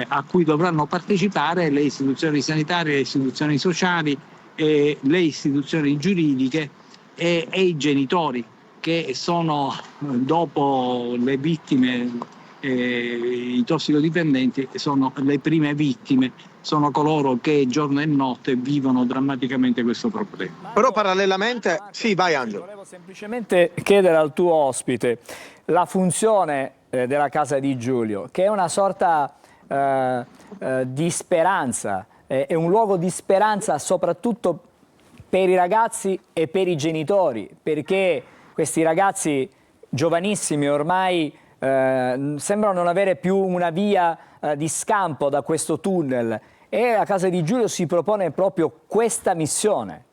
a cui dovranno partecipare le istituzioni sanitarie, le istituzioni sociali, le istituzioni giuridiche e i genitori, che sono, dopo le vittime, i tossicodipendenti, sono le prime vittime, sono coloro che giorno e notte vivono drammaticamente questo problema. Però parallelamente, sì, vai Angelo. Volevo semplicemente chiedere al tuo ospite la funzione della Casa di Giulio, che è una sorta di speranza, è un luogo di speranza soprattutto per i ragazzi e per i genitori, perché questi ragazzi giovanissimi ormai sembrano non avere più una via di scampo da questo tunnel, e la Casa di Giulio si propone proprio questa missione.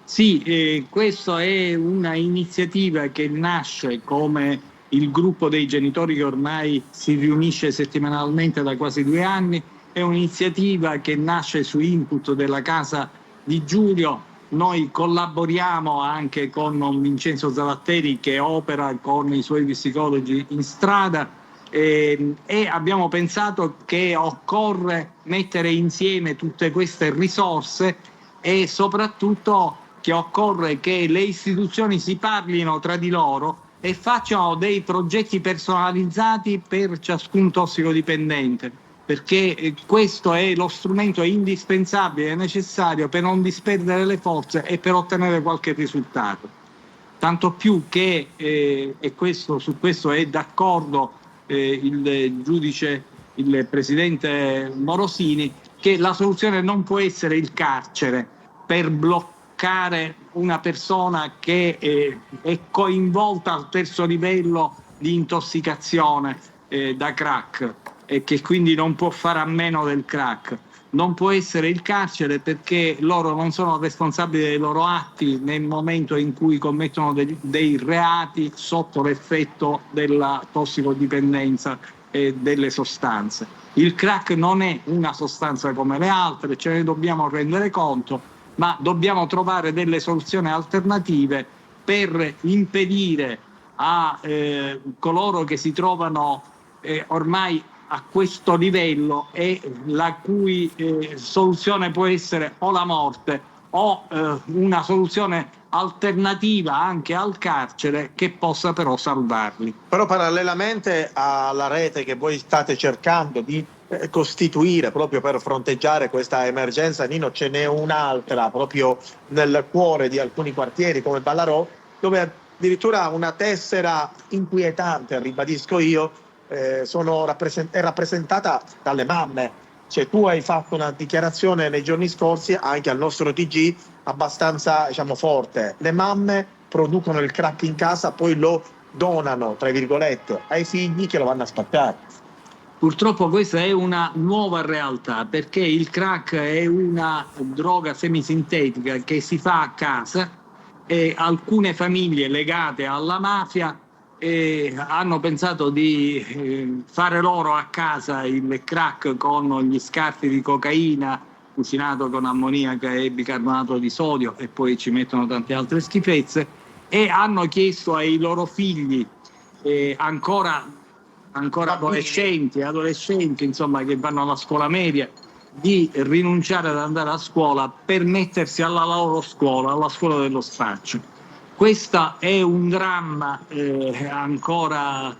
Sì, questa è una iniziativa che nasce come il gruppo dei genitori che ormai si riunisce settimanalmente da quasi 2 anni, è un'iniziativa che nasce su input della Casa di Giulio. Noi collaboriamo anche con Vincenzo Zavatteri, che opera con i suoi psicologi in strada, e abbiamo pensato che occorre mettere insieme tutte queste risorse, e soprattutto che occorre che le istituzioni si parlino tra di loro e facciano dei progetti personalizzati per ciascun tossicodipendente. perché questo è lo strumento indispensabile e necessario per non disperdere le forze e per ottenere qualche risultato. Tanto più che, su questo è d'accordo il giudice, il presidente Morosini, che la soluzione non può essere il carcere per bloccare una persona che è coinvolta al terzo livello di intossicazione da crack e che quindi non può fare a meno del crack. Non può essere il carcere perché loro non sono responsabili dei loro atti nel momento in cui commettono dei reati sotto l'effetto della tossicodipendenza e delle sostanze. Il crack non è una sostanza come le altre, ce ne dobbiamo rendere conto, ma dobbiamo trovare delle soluzioni alternative per impedire a coloro che si trovano ormai a questo livello e la cui soluzione può essere o la morte o una soluzione alternativa anche al carcere che possa però salvarli. Però parallelamente alla rete che voi state cercando di costituire proprio per fronteggiare questa emergenza, Nino, ce n'è un'altra proprio nel cuore di alcuni quartieri come Ballarò, dove addirittura una tessera inquietante, ribadisco io, è rappresentata dalle mamme. Cioè, tu hai fatto una dichiarazione nei giorni scorsi anche al nostro TG abbastanza, diciamo, forte. Le mamme producono il crack in casa, poi lo donano, tra virgolette, ai figli che lo vanno a spaccare. Purtroppo questa è una nuova realtà, perché il crack è una droga semisintetica che si fa a casa e alcune famiglie legate alla mafia hanno pensato di fare loro a casa il crack con gli scarti di cocaina cucinato con ammoniaca e bicarbonato di sodio, e poi ci mettono tante altre schifezze, e hanno chiesto ai loro figli ancora adolescenti, insomma, che vanno alla scuola media, di rinunciare ad andare a scuola per mettersi alla loro scuola, alla scuola dello spaccio. Questo è un dramma ancora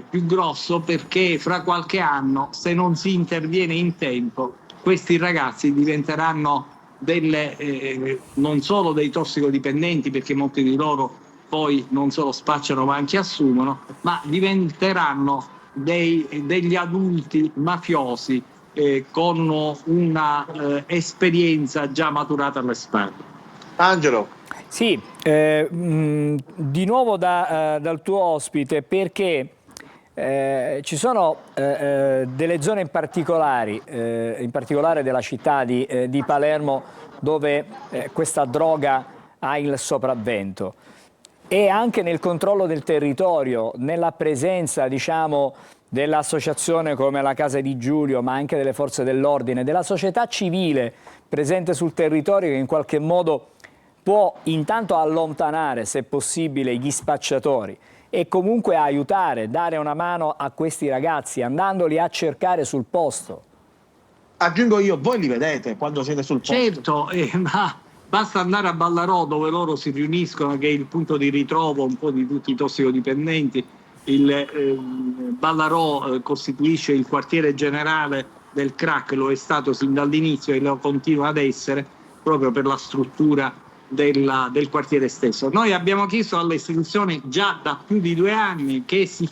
più grosso, perché fra qualche anno, se non si interviene in tempo, questi ragazzi diventeranno non solo dei tossicodipendenti, perché molti di loro poi non solo spacciano ma anche assumono, ma diventeranno degli adulti mafiosi con una esperienza già maturata alle spalle. Angelo. Sì, di nuovo dal tuo ospite, perché ci sono delle zone in particolare della città di Palermo, dove questa droga ha il sopravvento, e anche nel controllo del territorio, nella presenza, diciamo, dell'associazione come la Casa di Giulio, ma anche delle forze dell'ordine, della società civile presente sul territorio, che in qualche modo può intanto allontanare, se possibile, gli spacciatori e comunque aiutare, dare una mano a questi ragazzi, andandoli a cercare sul posto. Aggiungo io, voi li vedete quando siete sul posto? Certo, ma basta andare a Ballarò, dove loro si riuniscono, che è il punto di ritrovo un po' di tutti i tossicodipendenti. Ballarò costituisce il quartiere generale del crack, lo è stato sin dall'inizio e lo continua ad essere, proprio per la struttura del quartiere stesso. Noi abbiamo chiesto alle istituzioni già da più di 2 anni che si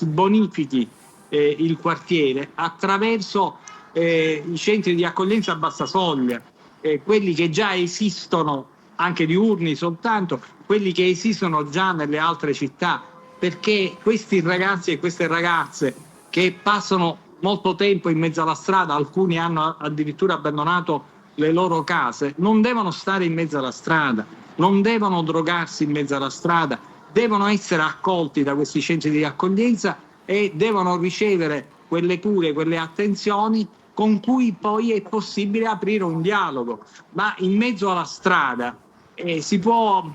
bonifichi il quartiere attraverso i centri di accoglienza a bassa soglia, quelli che già esistono, anche diurni soltanto, quelli che esistono già nelle altre città, perché questi ragazzi e queste ragazze che passano molto tempo in mezzo alla strada, alcuni hanno addirittura abbandonato le loro case, non devono stare in mezzo alla strada, non devono drogarsi in mezzo alla strada, devono essere accolti da questi centri di accoglienza e devono ricevere quelle cure, quelle attenzioni con cui poi è possibile aprire un dialogo. Ma in mezzo alla strada si può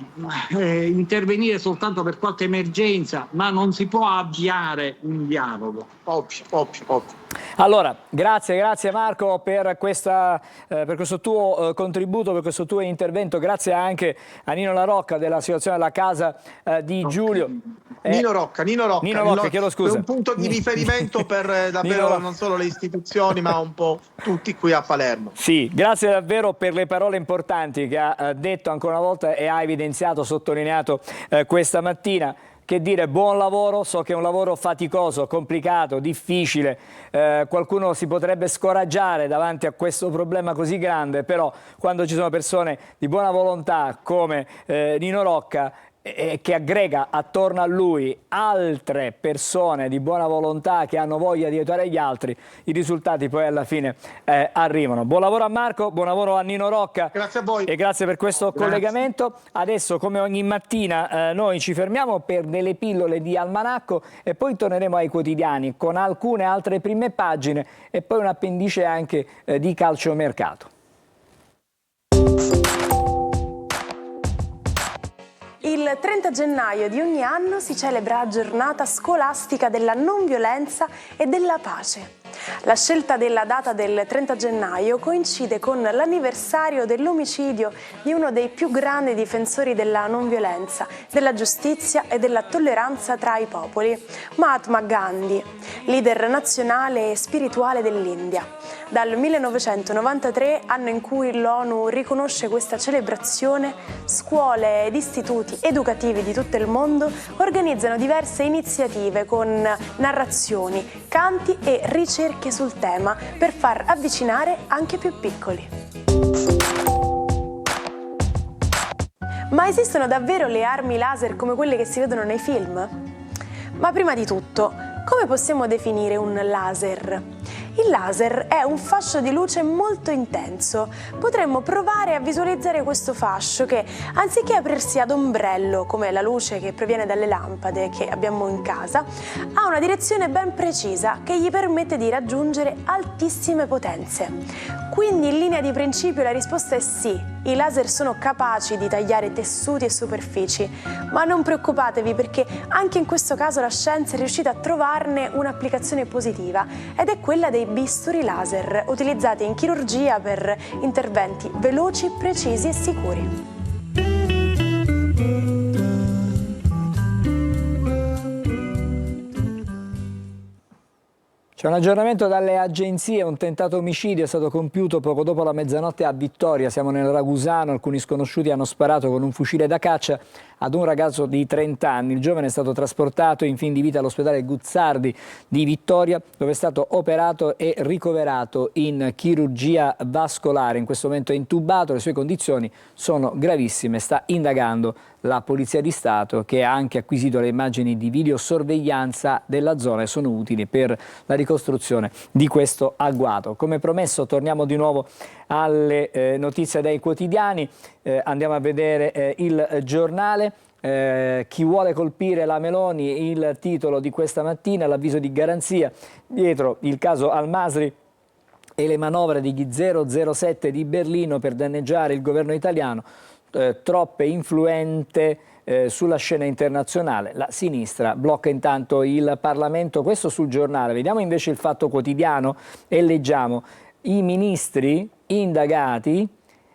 intervenire soltanto per qualche emergenza, ma non si può avviare un dialogo. Ovvio. Allora, grazie Marco per questo tuo contributo, per questo tuo intervento. Grazie anche a Nino La Rocca dell'associazione della Casa di Giulio. Nino Rocca, chiedo scusa. È un punto di riferimento per davvero non solo le istituzioni, ma un po' tutti qui a Palermo. Sì, grazie davvero per le parole importanti che ha detto ancora una volta e ha evidenziato, sottolineato questa mattina. Che dire, buon lavoro, so che è un lavoro faticoso, complicato, difficile, qualcuno si potrebbe scoraggiare davanti a questo problema così grande, però quando ci sono persone di buona volontà come Nino Rocca, che aggrega attorno a lui altre persone di buona volontà che hanno voglia di aiutare gli altri, i risultati poi alla fine arrivano. Buon lavoro a Marco, buon lavoro a Nino Rocca. Grazie a voi. E grazie per questo collegamento. Adesso, come ogni mattina, noi ci fermiamo per delle pillole di almanacco e poi torneremo ai quotidiani con alcune altre prime pagine e poi un appendice anche di calciomercato. Il 30 gennaio di ogni anno si celebra la giornata scolastica della non violenza e della pace. La scelta della data del 30 gennaio coincide con l'anniversario dell'omicidio di uno dei più grandi difensori della non violenza, della giustizia e della tolleranza tra i popoli, Mahatma Gandhi, leader nazionale e spirituale dell'India. Dal 1993, anno in cui l'ONU riconosce questa celebrazione, scuole ed istituti educativi di tutto il mondo organizzano diverse iniziative con narrazioni, canti e ricerche sul tema per far avvicinare anche i più piccoli. Ma esistono davvero le armi laser come quelle che si vedono nei film? Ma prima di tutto, come possiamo definire un laser? Il laser è un fascio di luce molto intenso. Potremmo provare a visualizzare questo fascio che, anziché aprirsi ad ombrello, come la luce che proviene dalle lampade che abbiamo in casa, ha una direzione ben precisa che gli permette di raggiungere altissime potenze. Quindi, in linea di principio, la risposta è sì. I laser sono capaci di tagliare tessuti e superfici, ma non preoccupatevi perché anche in questo caso la scienza è riuscita a trovarne un'applicazione positiva ed è quella dei bisturi laser utilizzati in chirurgia per interventi veloci, precisi e sicuri. C'è un aggiornamento dalle agenzie, un tentato omicidio è stato compiuto poco dopo la mezzanotte a Vittoria, siamo nel Ragusano, alcuni sconosciuti hanno sparato con un fucile da caccia ad un ragazzo di 30 anni. Il giovane è stato trasportato in fin di vita all'ospedale Guzzardi di Vittoria, dove è stato operato e ricoverato in chirurgia vascolare. In questo momento è intubato, le sue condizioni sono gravissime, sta indagando la Polizia di Stato che ha anche acquisito le immagini di videosorveglianza della zona e sono utili per la ricostruzione di questo agguato. Come promesso torniamo di nuovo alle notizie dai quotidiani, andiamo a vedere il giornale. Chi vuole colpire la Meloni, il titolo di questa mattina, l'avviso di garanzia dietro il caso Al Masri e le manovre degli 007 di Berlino per danneggiare il governo italiano. Troppe influente sulla scena internazionale. La sinistra blocca intanto il Parlamento, questo sul giornale. Vediamo invece il Fatto Quotidiano e leggiamo: i ministri indagati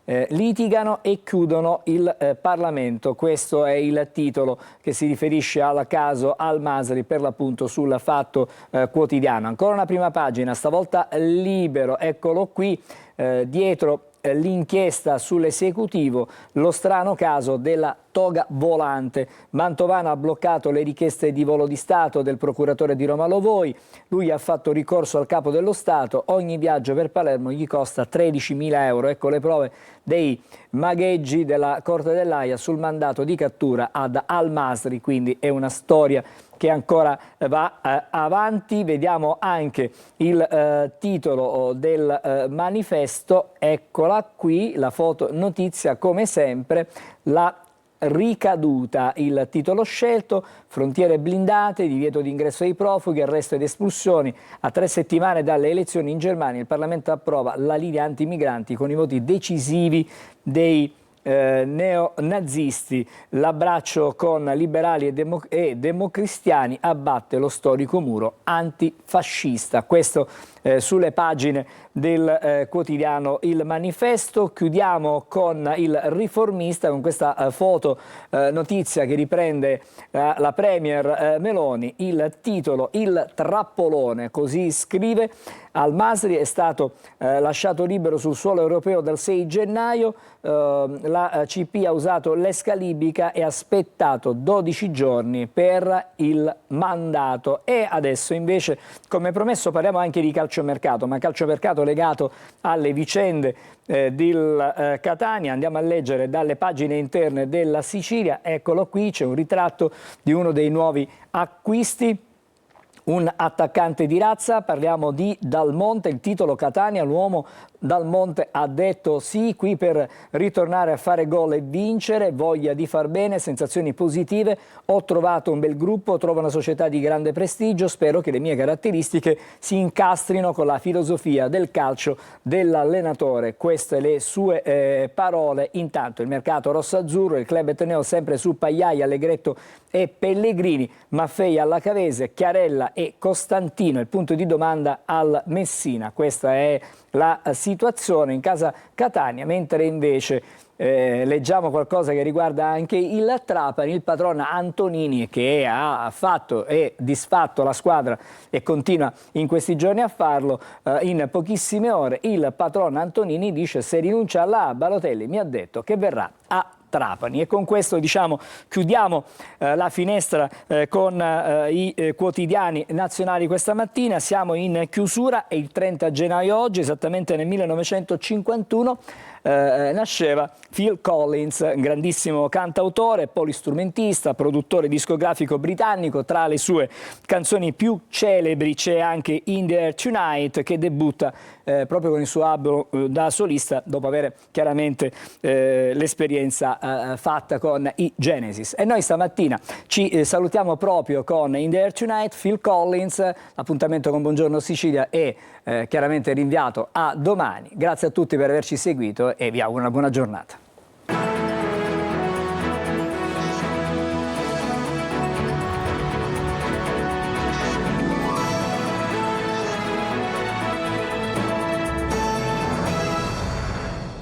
litigano e chiudono il Parlamento. Questo è il titolo che si riferisce al caso Al Masri, per l'appunto sul Fatto Quotidiano. Ancora una prima pagina, stavolta Libero, eccolo qui, dietro l'inchiesta sull'esecutivo, lo strano caso della toga volante. Mantovano ha bloccato le richieste di volo di Stato del procuratore di Roma Lovoi, lui ha fatto ricorso al capo dello Stato, ogni viaggio per Palermo gli costa 13.000 euro. Ecco le prove dei magheggi della Corte dell'Aia sul mandato di cattura ad Al Masri, quindi è una storia che ancora va avanti. Vediamo anche il titolo del manifesto, eccola qui, la foto notizia come sempre, la ricaduta, il titolo scelto: frontiere blindate, divieto di ingresso ai profughi, arresto ed espulsioni. A 3 settimane dalle elezioni in Germania il Parlamento approva la linea antimigranti con i voti decisivi dei neonazisti, l'abbraccio con liberali e democristiani abbatte lo storico muro antifascista. Questo sulle pagine del quotidiano Il Manifesto. Chiudiamo con Il Riformista, con questa foto notizia che riprende la Premier Meloni. Il titolo: Il trappolone, così scrive. Al-Masri è stato lasciato libero sul suolo europeo dal 6 gennaio, la CP ha usato l'esca libica e ha aspettato 12 giorni per il mandato. E adesso invece, come promesso, parliamo anche di calciomercato, ma calciomercato legato alle vicende del Catania. Andiamo a leggere dalle pagine interne della Sicilia. Eccolo qui, c'è un ritratto di uno dei nuovi acquisti. Un attaccante di razza, parliamo di Dal Monte, il titolo Catania, l'uomo Dal Monte ha detto sì qui per ritornare a fare gol e vincere, voglia di far bene, sensazioni positive, ho trovato un bel gruppo, trovo una società di grande prestigio, spero che le mie caratteristiche si incastrino con la filosofia del calcio dell'allenatore. Queste le sue parole. Intanto il mercato rosso-azzurro, il club etneo sempre su Pagliai, Allegretto e Pellegrini, Maffei alla Cavese, Chiarella e Costantino, il punto di domanda al Messina. Questa è la situazione in casa Catania, mentre invece leggiamo qualcosa che riguarda anche il Trapani, il patron Antonini, che ha fatto e disfatto la squadra e continua in questi giorni a farlo. In pochissime ore il patron Antonini dice: se rinuncia alla Balotelli mi ha detto che verrà a Trapani. E con questo chiudiamo la finestra con i quotidiani nazionali questa mattina. Siamo in chiusura, è il 30 gennaio oggi, esattamente nel 1951 nasceva Phil Collins, un grandissimo cantautore, polistrumentista, produttore discografico britannico. Tra le sue canzoni più celebri c'è anche In the Air Tonight, che debutta proprio con il suo album da solista, dopo aver chiaramente l'esperienza fatta con i Genesis. E noi stamattina ci salutiamo proprio con In the Air Tonight, Phil Collins. L'appuntamento con Buongiorno Sicilia è chiaramente rinviato a domani. Grazie a tutti per averci seguito e vi auguro una buona giornata.